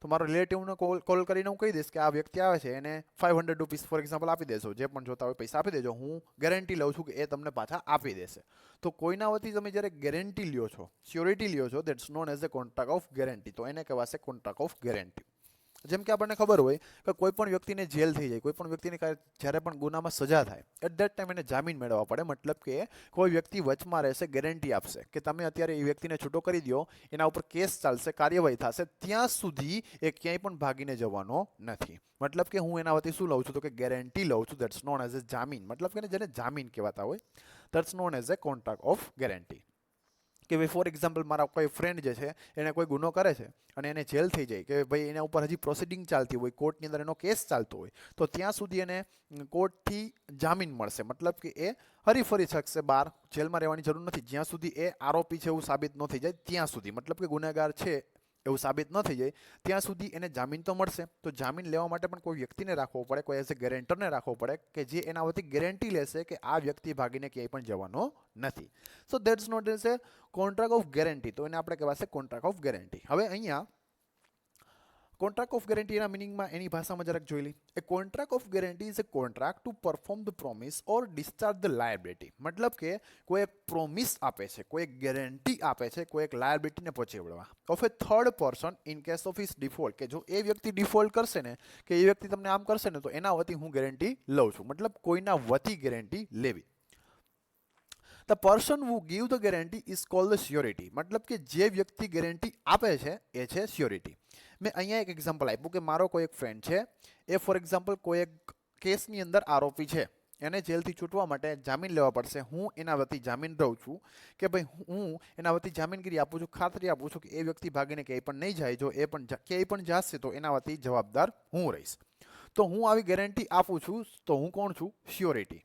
તો મારો રિલેટિવને કોલ કરીને હું કહી દઈશ કે આ વ્યક્તિ આવે છે, એને 500 રૂપીસ ફોર એક્ઝામ્પલ આપી દેશો, જે પણ જોતા હોય પૈસા આપી દેજો, હું ગેરંટી લઉં છું કે એ તમને પાછા આપી દેશે. તો કોઈના વતી તમે જ્યારે ગેરંટી લ્યો છો, સ્યોરિટી લ્યો છો, that's known as a contract of guarantee. તો એને કહેવાશે કોન્ટ્રાક્ટ ઓફ ગેરંટી. જેમ કે આપણને ખબર હોય કે કોઈ પણ વ્યક્તિને જેલ થઈ જાય, કોઈ પણ વ્યક્તિને જ્યારે પણ ગુનામાં સજા થાય, એટ ધેટ ટાઈમ એને જામીન મેળવવા પડે. મતલબ કે કોઈ વ્યક્તિ વચમાં રહેશે, ગેરંટી આપશે કે તમે અત્યારે એ વ્યક્તિને છૂટો કરી દો, એના ઉપર કેસ ચાલશે, કાર્યવાહી થશે, ત્યાં સુધી એ ક્યાંય પણ ભાગીને જવાનો નથી. મતલબ કે હું એના વતી શું લઉં છું? તો કે ગેરંટી લઉં છું. દેટ્સ નોન એઝ એ જામીન. મતલબ કે જેને જામીન કહેવાતા હોય, that's known as a contract of guarantee. કે ભાઈ ફોર એક્ઝામ્પલ મારા કોઈ ફ્રેન્ડ જે છે એને કોઈ ગુનો કરે છે અને એને જેલ થઈ જાય, કે ભાઈ એના ઉપર હજી પ્રોસિડિંગ ચાલતી હોય, કોર્ટની અંદર એનો કેસ ચાલતો હોય, તો ત્યાં સુધી એને કોર્ટથી જામીન મળશે. મતલબ કે એ હરીફરી શકશે બહાર, જેલમાં રહેવાની જરૂર નથી જ્યાં સુધી એ આરોપી છે એવું સાબિત ન થઈ જાય ત્યાં સુધી. મતલબ કે ગુનેગાર છે એવું સાબિત ન થઈ જાય ત્યાં સુધી એને જામીન તો મળશે. તો જામીન લેવા માટે પણ કોઈ વ્યક્તિને રાખવો પડે, કોઈ એઝ એ ગેરેન્ટરને રાખવો પડે કે જે એના વતી ગેરંટી લેશે કે આ વ્યક્તિ ભાગીને ક્યાંય પણ જવાનો નથી. So that's not as a contract of guarantee. તો એને આપણે કહેવાશે કોન્ટ્રાક્ટ ઓફ ગેરંટી. હવે અહીંયા કોન્ટ્રાક્ટ ઓફ ગેરંટીના મિનિંગમાં એની ભાષામાં જરાક જોઈ લઈ. A contract of guarantee is a contract to perform the promise or discharge the liability. મતલબ કે કોઈ એક પ્રોમિસ આપે છે, કોઈ એક ગેરંટી આપે છે, કોઈ એક લાયબિલિટીને પહોંચી વળવા of A third person in case of his default. કે જો એ વ્યક્તિ ડિફોલ્ટ કરશે ને, કે એ વ્યક્તિ તમને આમ કરશે ને, તો એના વતી હું ગેરંટી લઉં છું. મતલબ કોઈના વતી ગેરંટી લેવી. The person who give the guarantee is called the surety. મતલબ કે જે વ્યક્તિ ગેરંટી આપે છે એ છે સ્યોરિટી. મેં અહીંયા એક એક્ઝામ્પલ આપ્યું કે મારો કોઈ એક ફ્રેન્ડ છે, એ ફોર એક્ઝામ્પલ કોઈ એક કેસની અંદર આરોપી છે, એને જેલથી છૂટવા માટે જામીન લેવા પડશે. હું એના વતી જામીન રહું છું કે ભાઈ હું એના વતી જામીનગીરી આપું છું, ખાતરી આપું છું કે એ વ્યક્તિ ભાગીને ક્યાંય પણ નહીં જાય. જો એ પણ ક્યાંય પણ જશે તો એના વતી જવાબદાર હું રહીશ. તો હું આવી ગેરંટી આપું છું, તો હું કોણ છું? Surety.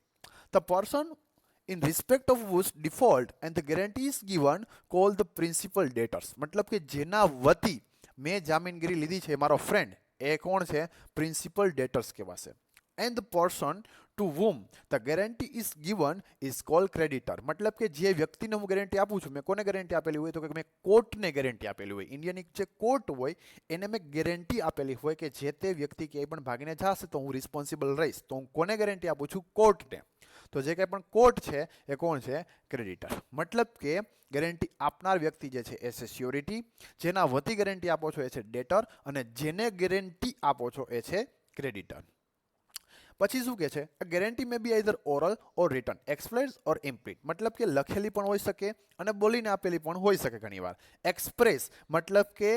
The person in respect of whose default and the guarantee is given called the principal debtors. મતલબ કે જેના વતી મેં જામીનગીરી લીધી છે મારો ફ્રેન્ડ, એ કોણ છે? પ્રિન્સિપલ ડેટર્સ કહેવાશે. And the person to whom the guarantee is given is called creditor. मतलब કે જે વ્યક્તિને હું ગેરંટી આપું છું, મેં કોને ગેરંટી આપેલી હોય તો કે મેં કોર્ટને ગેરંટી આપેલી હોય. ઇન્ડિયાની જે કોર્ટ હોય એને મેં ગેરંટી આપેલી હોય કે જે તે વ્યક્તિ ક્યાંય પણ ભાગીને જશે તો હું રિસ્પોન્સિબલ રહીશ. તો હું કોને ગેરંટી આપું છું? કોર્ટને. તો જે કંઈ પણ કોર્ટ છે એ કોણ છે? ક્રેડિટર. મતલબ કે ગેરંટી આપનાર વ્યક્તિ જે છે એ છે સ્યોરિટી, જેના વતી ગેરંટી આપો છો એ છે ડેટર, અને જેને ગેરંટી આપો છો એ છે ક્રેડિટર. પછી શું કહે છે? ગેરંટી મે બી આઈધર ઓરલ ઓર રિટન, એક્સપ્રેસ ઓર ઇમ્પ્લિટ. મતલબ કે લખેલી પણ હોઈ શકે અને બોલીને આપેલી પણ હોઈ શકે ઘણીવાર. એક્સપ્રેસ મતલબ કે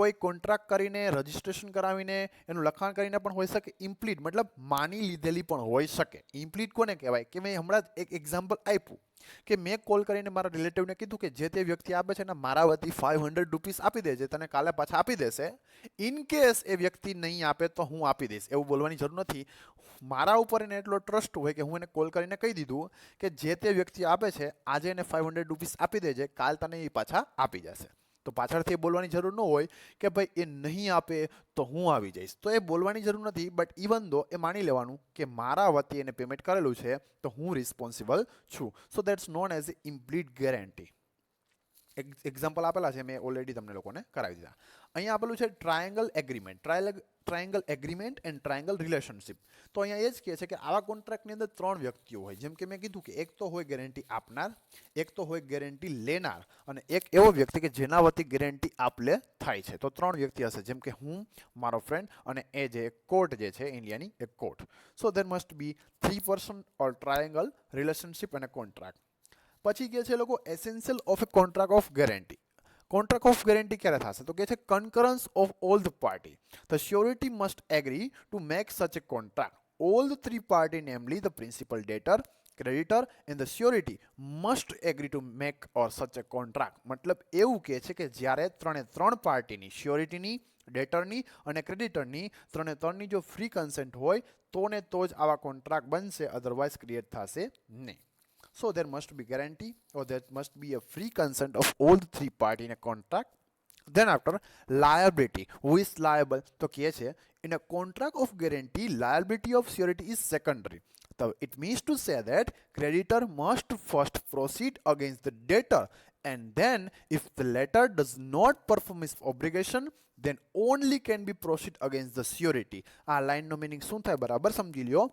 કોઈ કોન્ટ્રાક્ટ કરીને રજીસ્ટ્રેશન કરાવીને એનું લખાણ કરીને પણ હોઈ શકે. ઇમ્પ્લિટ મતલબ માની લીધેલી પણ હોઈ શકે. ઇમ્પ્લિટ કોને કહેવાય? કે મેં હમણાં જ એક એક્ઝામ્પલ આપ્યું કે મેં કોલ કરીને મારા રિલેટિવને કીધું કે જે તે વ્યક્તિ આપે છે ને મારા વતી 500 રૂપીસ આપી દેજે, તને કાલે પાછા આપી દેશે. ઇન કેસ એ વ્યક્તિ નહીં આપે તો હું આપી દઈશ, એવું બોલવાની જરૂર નથી. મારા ઉપર એને એટલો ટ્રસ્ટ હોય કે હું એને કોલ કરીને કહી દીધું કે જે તે વ્યક્તિ આપે છે આજે એને 500 રૂપીસ આપી દેજે, કાલ તને એ પાછા આપી જશે. તો પાછળથી બોલવાની જરૂર ન હોય કે ભાઈ એ નહીં આપે તો હું આવી જઈશ, તો એ બોલવાની જરૂર નથી. બટ ઇવન દો એ માની લેવાનું કે મારા વતી એને પેમેન્ટ કરેલું છે તો હું રિસ્પોન્સિબલ છું. So that's known as a implied guarantee. Example આપેલા છે, મેં ઓલરેડી તમને લોકોને કરાવી દીધા. અહીંયા આપેલું છે triangle agreement, triangle agreement and triangle relationship. તો અહીંયા એ જ કહે છે કે આવા કોન્ટ્રાક્ટની અંદર ત્રણ વ્યક્તિઓ હોય. જેમ કે મેં કીધું કે એક તો હોય ગેરંટી આપનાર, એક તો હોય ગેરંટી લેનાર, અને એક એવો વ્યક્તિ કે જેના વતી ગેરંટી આપલે થાય છે. તો ત્રણ વ્યક્તિ હશે, જેમ કે હું, મારો ફ્રેન્ડ અને એ જે કોર્ટ જે છે ઇન્ડિયાની એક court. So there must be 3 person or triangle relationship અને કોન્ટ્રાક્ટ. પછી કહે છે લોકો essential of a contract of guarantee. Contract of guarantee ક્યારે થશે? તો કહે છે concurrence of all the party. The surety must agree to make such a contract. All the three party namely the principal debtor, creditor and the surety must agree to make or such a contract. મતલબ એવું કહે છે કે જ્યારે ત્રણ પાર્ટીની, શ્યોરિટીની, ડેટરની અને ક્રેડિટરની, ત્રણની જો ફ્રી કન્સેન્ટ હોય તો ને તો જ આવા કોન્ટ્રાક્ટ બનશે, અધરવાઇઝ ક્રિએટ થશે નહીં. So there must be guarantee or there must be a free consent of all the three parties in a contract. Then after liability, who is liable? તો કહે છે in a contract of guarantee, liability of surety is secondary. So it means to say that creditor must first proceed against the debtor, and then if the latter does not perform his obligation, then only can be proceed against the surety. આ લાઈનનો મિનિંગ શું થાય બરાબર સમજી લ્યો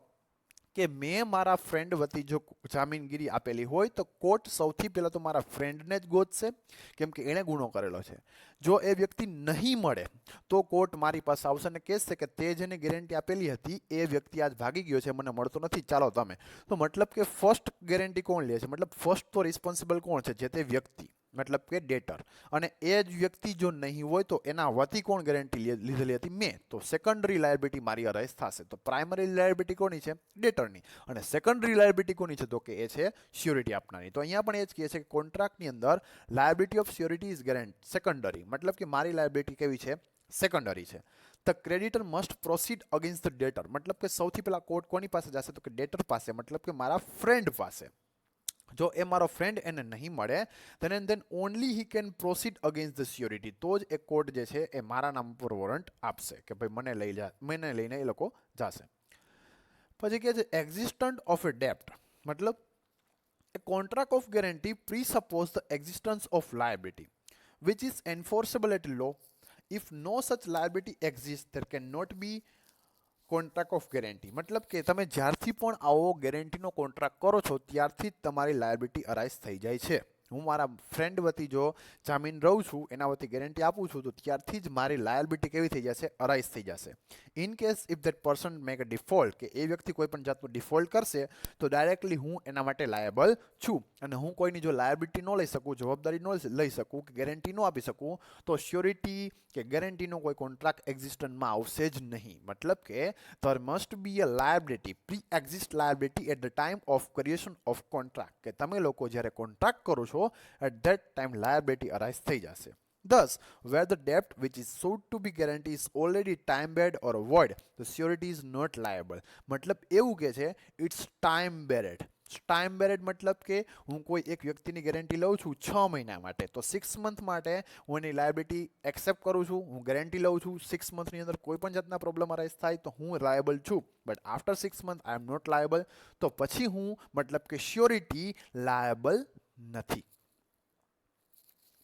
કે મેં મારા ફ્રેન્ડ વતી જો જામીનગીરી આપેલી હોય તો કોર્ટ સૌથી પહેલાં તો મારા ફ્રેન્ડને જ ગોતશે, કેમ કે એણે ગુનો કરેલો છે. જો એ વ્યક્તિ નહીં મળે તો કોર્ટ મારી પાસે આવશે અને કહેશે કે તે જેને ગેરંટી આપેલી હતી એ વ્યક્તિ આજ ભાગી ગયો છે, મને મળતો નથી, ચાલો તમે. તો મતલબ કે ફર્સ્ટ ગેરંટી કોણ લે છે? મતલબ ફર્સ્ટ તો રિસ્પોન્સિબલ કોણ છે? જે તે વ્યક્તિ, મતલબ કે ડેટર. અને એ જ વ્યક્તિ જો નહીં હોય તો એના વતી કોણ ગેરંટી લીધેલી હતી? મેં. તો સેકન્ડરી લાયબિલિટી મારી અરાઇઝ થશે. તો પ્રાઇમરી લાયબિલિટી કોની છે? ડેટરની. અને સેકન્ડરી લાયબિલિટી કોની છે? તો કે એ છે શ્યોરિટી આપનારની. તો અહીંયા પણ એ જ કહે છે કે કોન્ટ્રાક્ટની અંદર liability of surety is secondary. મતલબ કે મારી લાયબિલિટી કેવી છે? સેકન્ડરી છે. The creditor must proceed against the ડેટર. મતલબ કે સૌથી પહેલા કોર્ટ કોની પાસે જશે? તો કે ડેટર પાસે, મતલબ કે મારા ફ્રેન્ડ પાસે. જો એ મારો ફ્રેન્ડ એને નહીં મળે then only he can proceed against the surety. તો જ એ કોર્ટ જે છે એ મારા નામ પર વોરંટ આપશે કે ભાઈ મને લઈને એ લોકો જશે. પછી કહે છે એક્ઝિસ્ટન્ટ ઓફ એ ડેપ્ટ. મતલબ a contract of guarantee presupposes the existence of liability which is enforceable at law. If no such liability exists, there cannot be contract of guarantee. મતલબ કે તમે જ્યારથી પણ આવો ગેરંટીનો કોન્ટ્રાક્ટ કરો છો ત્યારથી જ તમારી લાયબિલિટી અરાઇઝ થઈ જાય છે. હું મારા ફ્રેન્ડ વતી જો જામીન રહું છું, એના વતી ગેરંટી આપું છું, તો ત્યારથી જ મારી લાયબિલિટી કેવી થઈ જશે? અરાઇઝ થઈ જશે. In case if that person make a default, કે એ વ્યક્તિ કોઈ પણ જાતનું ડિફોલ્ટ કરશે તો ડાયરેક્ટલી હું એના માટે લાયબલ છું. અને હું કોઈની જો લાયબિલિટી ન લઈ શકું, જવાબદારી ન લઈ શકું, કે ગેરંટી ન આપી શકું, તો શ્યોરિટી કે ગેરંટીનો કોઈ કોન્ટ્રાક્ટ એક્ઝિસ્ટન્સમાં આવશે જ નહીં. મતલબ કે there must be a liability, pre-exist liability at the time of creation of contract. કે તમે લોકો જ્યારે કોન્ટ્રાક્ટ કરો છો at that time liability arise થઈ જશે. Thus, where the debt which is sought to be guaranteed is already time-bound or void, the surety is not liable. મતલબ એવું કે છે it's time-bound. ટાઈમ બેરેડ મતલબ કે હું કોઈ એક વ્યક્તિની ગેરંટી લઉં છું 6 મહિના માટે, તો 6 મંથ માટે હું એની લાયબિલિટી એક્સેપ્ટ કરું છું, હું ગેરંટી લઉં છું. 6 મંથની અંદર કોઈ પણ જાતના પ્રોબ્લેમ અરાઇઝ થાય તો હું લાયબલ છું, but after 6 month I am not liable. તો પછી હું મતલબ કે શ્યોરિટી લાયબલ નથી.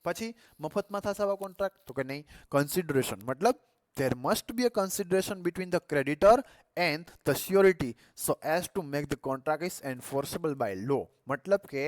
પછી મફતમાં થશે આવા કોન્ટ્રાક્ટ? તો કે નહીં. કન્સિડરેશન મતલબ there must be a consideration between the creditor and the surety so as to make the contract is enforceable by law. મતલબ કે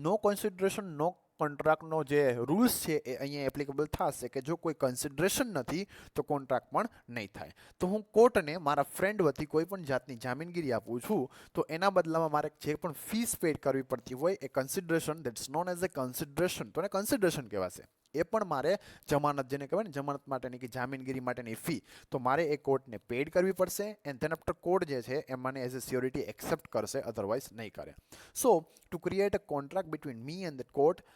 નો કન્સિડરેશન નો કોન્ટ્રાક્ટનો જે રૂલ્સ છે એ અહીંયા એપ્લિકેબલ થશે કે જો કોઈ કન્સિડરેશન નથી તો કોન્ટ્રાક્ટ પણ નહીં થાય. તો હું કોર્ટને મારા ફ્રેન્ડ વતી કોઈ પણ જાતની જામીનગીરી આપું છું તો એના બદલામાં મારે જે પણ ફીસ પેડ કરવી પડતી હોય એ consideration that's known as a consideration, તો એને કન્સિડરેશન કહેવાશે. એ પણ મારે જમાનત જેને કહેવાય ને જમાનત માટેની કે જામીનગીરી માટેની ફી, તો મારે એ કોર્ટને પેડ કરવી પડશે એન્ડ ધેન આફ્ટર કોર્ટ જે છે એ મને એઝ એ સિક્યોરિટી એક્સેપ્ટ કરશે, અધરવાઇઝ નહીં કરે. So to create a contract between me and the court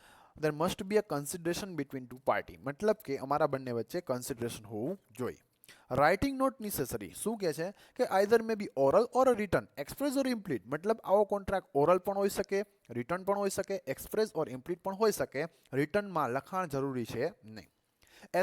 there must be a consideration between two party. મતલબ કે અમારા બંને વચ્ચે કન્સિડરેશન હોવું જોઈએ. Writing not necessary. શું કહે છે કે either may be oral or written, express or implied. મતલબ આવો કોન્ટ્રાક્ટ ઓરલ પણ હોઈ શકે, રિટર્ન પણ હોઈ શકે, એક્સપ્રેસ ઓર ઇમ્પ્લીટ પણ હોઈ શકે. રિટર્નમાં લખાણ જરૂરી છે નહીં.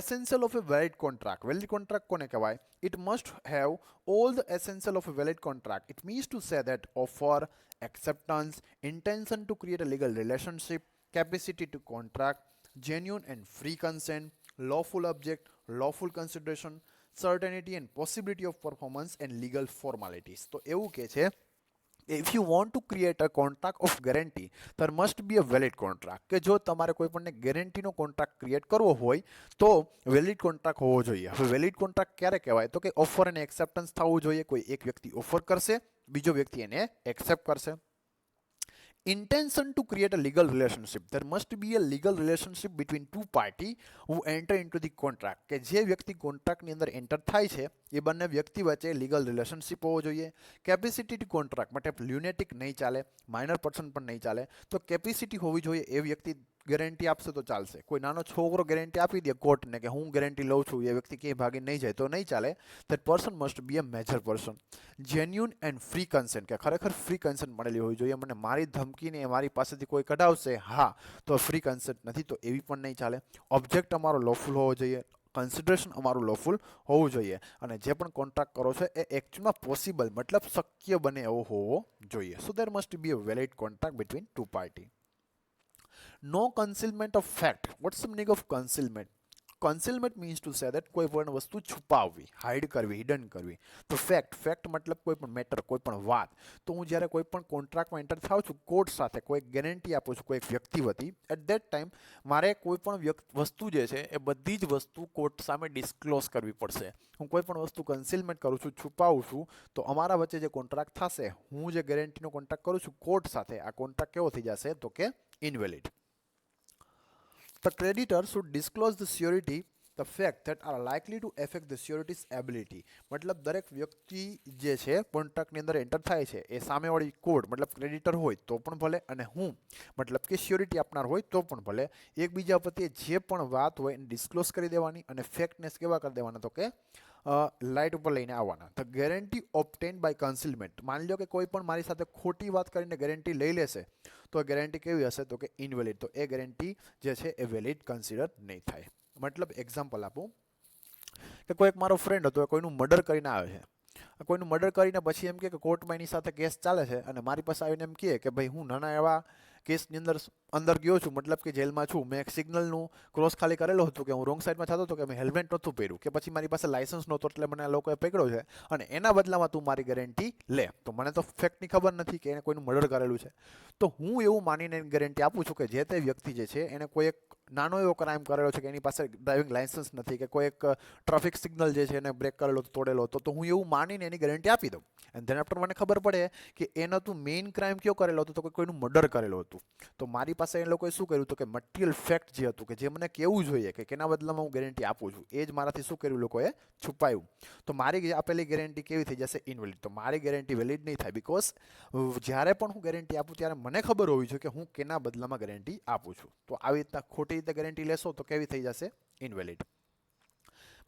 Essential of a valid contract. Valid contract કોને કહેવાય? It must have all the essential of a valid contract. It means to say that offer, acceptance, intention to create a legal relationship, capacity to contract, genuine and free consent, lawful object, lawful consideration, certainty and possibility of performance and legal formalities. તો એવું કે છે if you want to create a contract of guarantee there must be a valid contract. કે જો તમારે કોઈ પણ ગેરંટીનો કોન્ટ્રાક્ટ ક્રિએટ કરવો હોય તો વેલિડ કોન્ટ્રાક્ટ હોવો જોઈએ. હવે વેલિડ કોન્ટ્રાક્ટ ક્યારે કહેવાય? તો કે ઓફર અને એક્સેપ્ટન્સ થવું જોઈએ. કોઈ એક વ્યક્તિ ઓફર કરશે, બીજો વ્યક્તિ એને એક્સેપ્ટ કરશે. Intention to create a legal relationship. There must be a legal relationship between two party who enter into the contract. કે જે વ્યક્તિ કોન્ટ્રાક્ટની અંદર એન્ટર થાય છે એ બંને વ્યક્તિ વચ્ચે લીગલ રિલેશનશિપ હોવો જોઈએ. કેપેસિટી ટુ કોન્ટ્રાક્ટ માટે લ્યુનેટિક નહીં ચાલે, માઇનર પર્સન પણ નહીં ચાલે. તો કેપેસિટી હોવી જોઈએ. એ વ્યક્તિ ગેરંટી આપશે તો ચાલશે. કોઈ નાનો છોકરો ગેરંટી આપી દે કોર્ટને કે હું ગેરંટી લઉં છું, એ વ્યક્તિ ક્યાંય ભાગી નહીં જાય તો નહીં ચાલે. That person must be a major person. Genuine and free consent, કે ખરેખર ફ્રી કન્સેન્ટ મળેલી હોવી જોઈએ. મને મારી ધમકીને મારી પાસેથી કોઈ કઢાવશે હા તો ફ્રી કન્સેન્ટ નથી તો એવી પણ નહીં ચાલે. ઓબ્જેક્ટ અમારો લોફુલ હોવો જોઈએ, કન્સિડરેશન અમારું લોફુલ હોવું જોઈએ, અને જે પણ કોન્ટ્રાક્ટ કરો છો એ એકચ્યુઅલમાં પોસિબલ મતલબ શક્ય બને એવો હોવો જોઈએ. So there must be a valid contract between two party. No concealment of fact. What's the meaning of concealment? Concealment means to say that કોઈ પણ વસ્તુ છુપાવવી, હાઇડ કરવી, હિડન કરવી. તો ફેક્ટ મતલબ કોઈ પણ મેટર, કોઈ પણ વાત. તો હું જ્યારે કોઈ પણ કોન્ટ્રાક્ટમાં એન્ટર થાઉં છું કોર્ટ સાથે, કોઈ ગેરંટી આપું છું કોઈ વ્યક્તિ વતી, એટ દેટ ટાઈમ મારે કોઈ પણ વસ્તુ જે છે એ બધી જ વસ્તુ કોર્ટ સામે ડિસ્ક્લોઝ કરવી પડશે. હું કોઈ પણ વસ્તુ કન્સીલમેન્ટ કરું છું, છુપાવું છું, તો અમારા વચ્ચે જે કોન્ટ્રાક્ટ થશે, હું જે ગેરંટીનો કોન્ટ્રાક્ટ કરું છું કોર્ટ સાથે, આ કોન્ટ્રાક્ટ કેવો થઈ જશે? તો કે invalid. The creditor should disclose the surety the fact that are likely to affect the surety's ability. મતલબ દરેક વ્યક્તિ જે છે કોન્ટ્રાક્ટની અંદર એન્ટર થાય છે એ સામેવાળી કોર્ટ મતલબ ક્રેડિટર હોય તો પણ ભલે, અને હું મતલબ કે સ્યોરિટી આપનાર હોય તો પણ ભલે, એકબીજા પ્રત્યે જે પણ વાત હોય એને ડિસ્ક્લોઝ કરી દેવાની અને ફેક્ટનેસ કેવા કરી દેવાના? તો કે લાઇટ ઉપર લઈને આવવાના. The guarantee obtain by concealment. માની લો કે કોઈ પણ મારી સાથે ખોટી વાત કરીને ગેરંટી લઈ લેશે તો ગેરંટી કેવી હશે? તો કે ઇનવેલિડ. તો એ ગેરંટી જે છે એ વેલિડ કન્સિડર નહીં થાય. મતલબ એક્ઝામ્પલ આપું કે કોઈ એક મારો ફ્રેન્ડ હતો, કોઈનું મર્ડર કરીને આવે છે. કોઈનું મર્ડર કરીને પછી એમ કે કોર્ટમાં એની સાથે કેસ ચાલે છે અને મારી પાસે આવીને એમ કહે કે ભાઈ હું નાના એવા કેસની અંદર ગયો છું, મતલબ કે જેલમાં છું, મેં એક સિગ્નલનું ક્રોસ ખાલી કરેલો હતું કે હું રોંગ સાઈડમાં થતો હતો, કે મેં હેલ્મેટ નહોતું પહેર્યું, કે પછી મારી પાસે લાયસન્સ નહોતું એટલે મને આ લોકોએ પકડ્યો છે અને એના બદલામાં તું મારી ગેરંટી લે. તો મને તો ફેક્ટની ખબર નથી કે એને કોઈનું મર્ડર કરેલું છે. તો હું એવું માનીને ગેરંટી આપું છું કે જે તે વ્યક્તિ જે છે એને કોઈ એક નાનો એવો ક્રાઇમ કરેલો છે કે એની પાસે ડ્રાઇવિંગ લાયસન્સ નથી, કે કોઈ એક ટ્રાફિક સિગ્નલ જે છે એને બ્રેક કરેલો હતો, તોડેલો હતો, તો હું એવું માનીને એની ગેરંટી આપી દઉં. એન્ડ ધેન આફ્ટર મને ખબર પડે કે એનો તું મેઇન ક્રાઇમ કયો કરેલો હતો? તો કોઈનું મર્ડર કરેલું હતું. તો મારી પાસે એ લોકોએ શું કર્યું? તો કે મટીરિયલ ફેક્ટ જે હતું કે જે મને કહેવું જોઈએ કે કેના બદલામાં હું ગેરંટી આપું છું, એ જ મારાથી શું કર્યું? લોકોએ છુપાયું. તો મારી આપેલી ગેરંટી કેવી થઈ જશે? ઇનવેલિડ. તો મારી ગેરંટી વેલિડ નહીં થાય, બિકોઝ જ્યારે પણ હું ગેરંટી આપું ત્યારે મને ખબર હોવી જોઈએ કે હું કેના બદલામાં ગેરંટી આપું છું. તો આવી રીતના ખોટી રીતે ગેરંટી લેશો તો કેવી થઈ જશે? ઇનવેલિડ.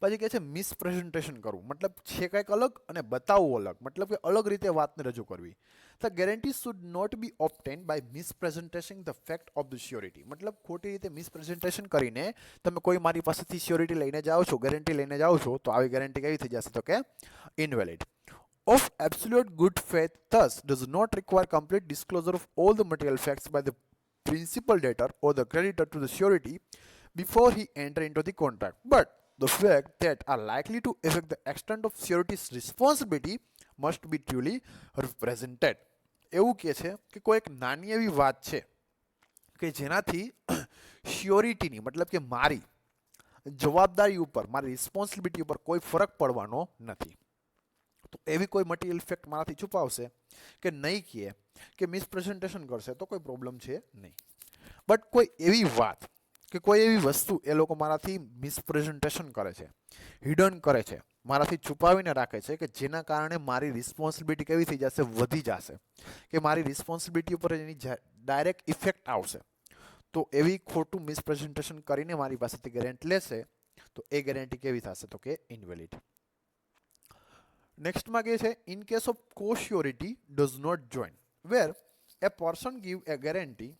પછી કહે છે મિસપ્રેઝન્ટેશન કરવું, મતલબ છે કંઈક અલગ અને બતાવવું અલગ, મતલબ કે અલગ રીતે વાતને રજૂ કરવી. The guarantee should not be obtain by misrepresentation the fact of the surety, મતલબ ખોટી રીતે મિસપ્રેઝન્ટેશન કરીને તમે કોઈ મારી પાસેથી શ્યોરિટી લઈને જાઓ છો, ગેરંટી લઈને જાઓ છો, તો આવી ગેરંટી કેવી થઈ જશે? તો કે invalid. Of absolute good faith thus does not require complete disclosure of all the material facts by the principal debtor or the creditor to the surety before he enter into the contract, but the facts that are likely to affect the extent of surety's responsibility must be duly represented. એવું કહે છે કે કોઈ એક નાની એવી વાત છે કે જેનાથી શ્યોરિટીની મતલબ કે મારી જવાબદારી ઉપર, મારી રિસ્પોન્સિબિલિટી ઉપર કોઈ ફરક પડવાનો નથી. તો એવી કોઈ મટીરિયલ ફેક્ટ મારાથી છુપાવશે કે નહીં કહે કે મિસપ્રેઝન્ટેશન કરશે તો કોઈ પ્રોબ્લેમ છે નહીં. બટ કોઈ એવી વાત કે કોઈ એવી વસ્તુ એ લોકો મારાથી મિસપ્રેઝન્ટેશન કરે છે, હિડન કરે છે, મારાથી છુપાવીને રાખે છે કે જેના કારણે મારી રિસ્પોન્સિબિલિટી કેવી થઈ જશે? વધી જશે, કે મારી રિસ્પોન્સિબિલિટી ઉપર એની ડાયરેક્ટ ઇફેક્ટ આવશે. તો એવી ખોટું મિસપ્રેઝન્ટેશન કરીને મારી પાસેથી ગેરંટી લેશે તો એ ગેરંટી કેવી થશે? તો કે ઇનવેલિડ. નેક્સ્ટમાં કહે છે in case of co-surety does not join where a person give a guarantee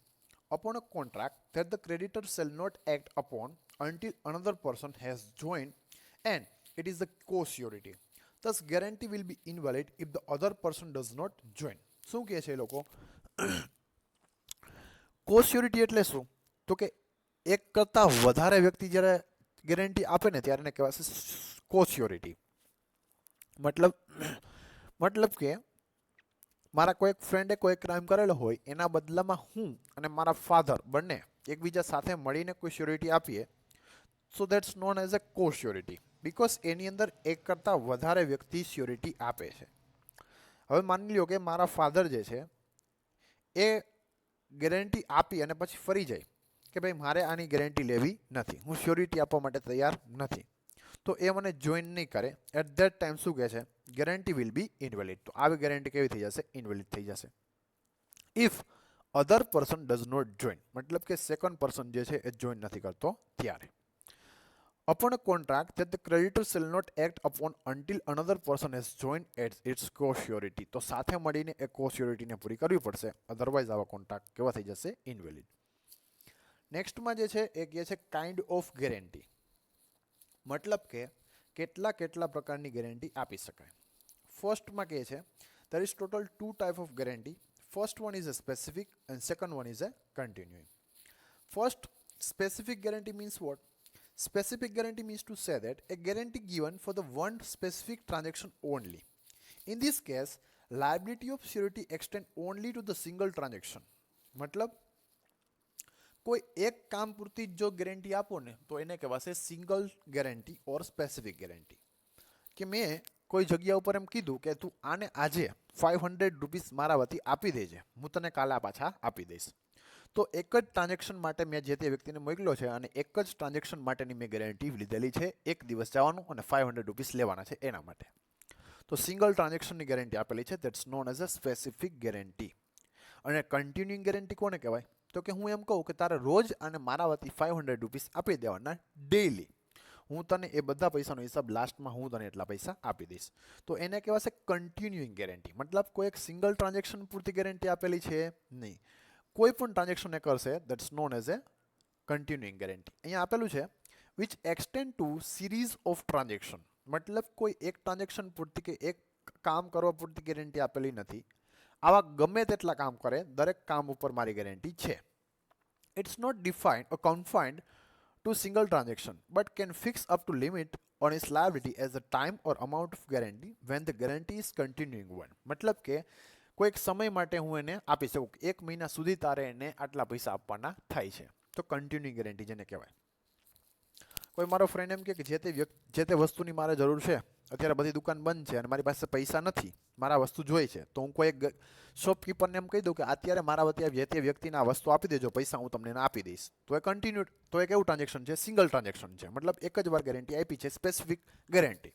upon a contract that the creditor shall not act upon until another person has joined and it is the co-surety. Thus guarantee will be invalid if the other person does not join. શું કહે છે એ લોકો? co-surety એટલે શું? તો કે એક કરતાં વધારે વ્યક્તિ જ્યારે ગેરંટી આપે ને ત્યારે એને કહેવાશે co-surety. મતલબ કે મારા કોઈ ફ્રેન્ડે કોઈ ક્રાઇમ કરેલો હોય, એના બદલામાં હું અને મારા ફાધર બંને એકબીજા સાથે મળીને કોઈ શ્યોરિટી આપીએ, સો દેટ્સ નોન એઝ અ કો શ્યોરિટી, બીકોઝ એની અંદર એક કરતાં વધારે વ્યક્તિ શ્યોરિટી આપે છે. હવે માની લો કે મારા ફાધર જે છે એ ગેરંટી આપી અને પછી ફરી જાય કે ભાઈ મારે આની ગેરંટી લેવી નથી, હું શ્યોરિટી આપવા માટે તૈયાર નથી, તો એ મને જોઈન નહીં કરે. એટ ધેટ ટાઈમ શું કહે છે? Guarantee will be invalid. તો આવી ગેરંટી કેવી થઈ જશે? ઇનવેલિડ થઈ જશે. If other person does not join, મતલબ કે સેકન્ડ પર્સન જે છે એ જોઈન નથી કરતો ત્યારે. upon a contract that the creditor shall not act upon until another person has joined as its co-surety. તો સાથે મળીને એ co-surety ને પૂરી કરવી પડશે, અધરવાઇઝ આવા કોન્ટ્રાક્ટ કેવા થઈ જશે? ઇનવેલિડ. નેક્સ્ટમાં જે છે એ કહે છે કાઇન્ડ ઓફ ગેરંટી, મતલબ કે કેટલા પ્રકારની ગેરંટી આપી શકાય. ફર્સ્ટમાં કહે છે there is total two type of guarantee. First one is a specific and second one is a continuing. First, specific guarantee means what? Specific guarantee means to say that a guarantee given for the one specific transaction only. In this case, liability of surety extend only to the single transaction. मतलब કોઈ એક કામ પૂરતી જો ગેરંટી આપો ને તો એને કહેવાશે સિંગલ ગેરંટી ઓર સ્પેસિફિક ગેરંટી. કે મેં કોઈ જગ્યા ઉપર એમ કીધું કે તું આને આજે 500 રૂપીસ મારા વતી આપી દેજે, હું તને કાલે પાછા આપી દઈશ. તો એક જ ટ્રાન્ઝેક્શન માટે મેં જે તે વ્યક્તિને મોકલ્યો છે અને એક જ ટ્રાન્ઝેક્શન માટેની મેં ગેરંટી લીધેલી છે, એક દિવસ જવાનું અને 500 રૂપીસ લેવાના છે એના માટે. તો સિંગલ ટ્રાન્ઝેક્શનની ગેરંટી આપેલી છે, that's known as a specific guarantee. અને કન્ટિન્યુઇંગ ગેરંટી કોને કહેવાય? તો કે હું એમ કહું કે તારે રોજ અને મારા વતી 500 રૂપીસ આપી દેવાના ડેઈલી, હું તને એ બધા પૈસાનો હિસાબ લાસ્ટમાં હું તને એટલા પૈસા આપી દઈશ. તો એને કહેવાશે કન્ટિન્યુઇંગ ગેરંટી. મતલબ કોઈ એક સિંગલ ટ્રાન્ઝેક્શન પૂરતી ગેરંટી આપેલી છે નહીં, કોઈ પણ ટ્રાન્ઝેક્શન એ કરશે, that's known as a continuing guarantee. અહીંયા આપેલું છે which extend to series of transaction, મતલબ કોઈ એક ટ્રાન્ઝેક્શન પૂરતી કે એક કામ કરવા પૂરતી ગેરંટી આપેલી નથી, આવા ગમે તેટલા કામ કરે દરેક કામ ઉપર મારી ગેરંટી છે. It's not defined or confined to single transaction but can fix up to limit on its liability as the time or amount of guarantee when the guarantee is continuing one. મતલબ કે કોઈક સમય માટે હું એને આપી શકું, એક મહિના સુધી તારે એને આટલા પૈસા આપવાના થાય છે, તો કન્ટિન્યુઇંગ ગેરંટી જેને કહેવાય. કોઈ મારો ફ્રેન્ડ એમ કે જે તે વસ્તુની મારે જરૂર છે, અત્યારે બધી દુકાન બંધ છે અને મારી પાસે પૈસા નથી, મારા વસ્તુ જોઈએ છે, તો હું કોઈ એક શોપકીપરને એમ કહી દઉં કે અત્યારે મારા વતી જે તે વ્યક્તિને આ વસ્તુ આપી દેજો, પૈસા હું તમને આપી દઈશ. તો એ કન્ટિન્યુ, તો એક એવું ટ્રાન્ઝેક્શન છે, સિંગલ ટ્રાન્ઝેક્શન છે, મતલબ એક જ વાર ગેરંટી આપી છે, સ્પેસિફિક ગેરંટી.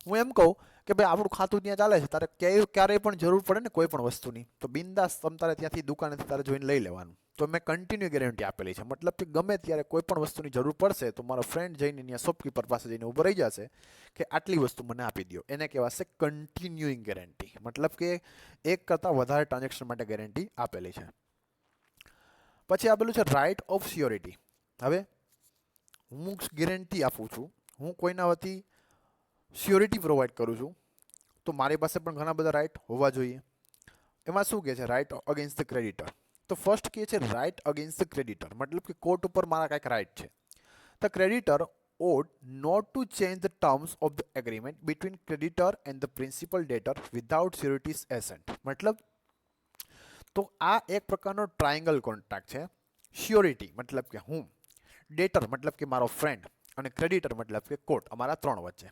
હું એમ કહું કે ભાઈ આપણું ખાતું ત્યાં ચાલે છે, તારે ક્યારેય પણ જરૂર પડે ને કોઈ પણ વસ્તુની, તો બિંદાસ તમ તારે ત્યાંથી દુકાનેથી તારે જોઈને લઈ લેવાનું, તો મેં કન્ટિન્યુ ગેરંટી આપેલી છે, મતલબ કે ગમે ત્યારે કોઈ પણ વસ્તુની જરૂર પડશે તો મારો ફ્રેન્ડ જઈને ત્યાં શોપકીપર પાસે જઈને ઊભો રહી જશે કે આટલી વસ્તુ મને આપી દો, એને કહેવાશે કન્ટિન્યુઇંગ ગેરંટી, મતલબ કે એક કરતાં વધારે ટ્રાન્ઝેક્શન માટે ગેરંટી આપેલી છે. પછી આપેલું છે રાઇટ ઓફ સિયોરિટી. હવે હું ગેરંટી આપું છું, હું કોઈના વતી સિયોરિટી પ્રોવાઈડ કરું છું, તો મારી પાસે પણ ઘણા બધા રાઇટ હોવા જોઈએ. એમાં શું કહે છે રાઇટ અગેન્સ્ટ ધ ક્રેડિટર. તો ફર્સ્ટ કહે છે રાઇટ અગેન્સ્ટ ધ ક્રેડિટર, મતલબ કે કોર્ટ ઉપર મારા કાંઈક રાઇટ છે. The creditor ought not to change the terms of the agreement between creditor and the principal debtor without surety's assent. મતલબ તો આ એક પ્રકારનો ટ્રાયંગલ કોન્ટ્રાક્ટ છે. શ્યોરિટી મતલબ કે હું, ડેટર મતલબ કે મારો ફ્રેન્ડ, અને ક્રેડિટર મતલબ કે કોર્ટ, અમારા ત્રણ વચ્ચે.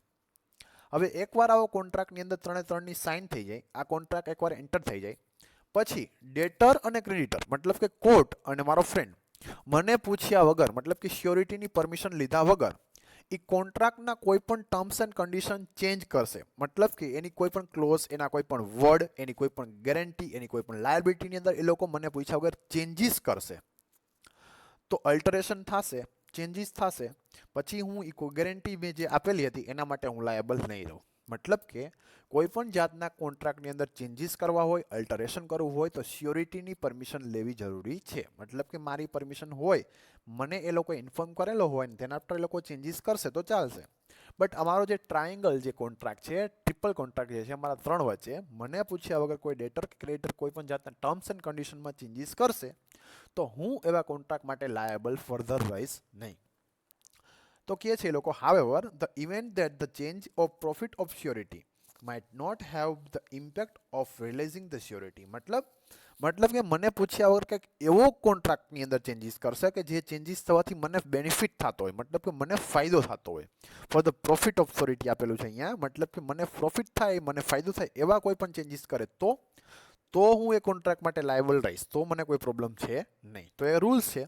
હવે એકવાર આવો કોન્ટ્રાક્ટની અંદર ત્રણે ત્રણની સાઇન થઈ જાય, આ કોન્ટ્રાક્ટ એકવાર એન્ટર થઈ જાય, પછી ડેટર અને ક્રેડિટર મતલબ કે કોર્ટ અને મારો ફ્રેન્ડ મને પૂછ્યા વગર, મતલબ કે શ્યોરિટીની પરમિશન લીધા વગર એ કોન્ટ્રાક્ટના કોઈ પણ ટર્મ્સ એન્ડ કન્ડિશન ચેન્જ કરશે, મતલબ કે એની કોઈ પણ ક્લોઝ, એના કોઈ પણ વર્ડ, એની કોઈ પણ ગેરંટી, એની કોઈ પણ લાયબિલિટીની અંદર એ લોકો મને પૂછ્યા વગર ચેન્જીસ કરશે, તો અલ્ટરેશન થશે, ચેન્જીસ થશે, પછી હું એ ગેરંટી મેં જે આપેલી હતી એના માટે હું લાયબલ નહીં રહું. મતલબ કે કોઈ પણ જાતના કોન્ટ્રાક્ટની અંદર ચેન્જીસ કરવા હોય, અલ્ટરેશન કરવું હોય તો શ્યોરિટીની પરમિશન લેવી જરૂરી છે. મતલબ કે મારી પરમિશન હોય, મને એ લોકો ઇન્ફોર્મ કરેલો હોય ને તેના પર એ લોકો ચેન્જીસ કરશે તો ચાલશે. બટ અમારો જે ટ્રાયંગલ જે કોન્ટ્રાક્ટ છે, ટ્રિપલ કોન્ટ્રાક્ટ જે છે અમારા ત્રણ વચ્ચે, મને પૂછ્યા વગર કોઈ ડેટર કે ક્રેડિટર કોઈ પણ જાતના ટર્મ્સ એન્ડ કન્ડિશનમાં ચેન્જીસ કરશે તો હું એવા કોન્ટ્રાક્ટ માટે લાયબલ ફર્ધર રહીશ નહીં. તો કહે છે એ લોકો however the event that the change of profit of surety might not have the impact of realizing the surety. મતલબ કે મને પૂછ્યા વગર કંઈક એવો કોન્ટ્રાક્ટની અંદર ચેન્જીસ કરશે કે જે ચેન્જીસ થવાથી મને બેનિફિટ થતો હોય, મતલબ કે મને ફાયદો થતો હોય. For the profit of surety આપેલું છે અહીંયા, મતલબ કે મને પ્રોફિટ થાય, મને ફાયદો થાય એવા કોઈ પણ ચેન્જીસ કરે તો હું એ કોન્ટ્રાક્ટ માટે લાયબલ રહીશ, તો મને કોઈ પ્રોબ્લેમ છે નહીં. તો એ રૂલ્સ છે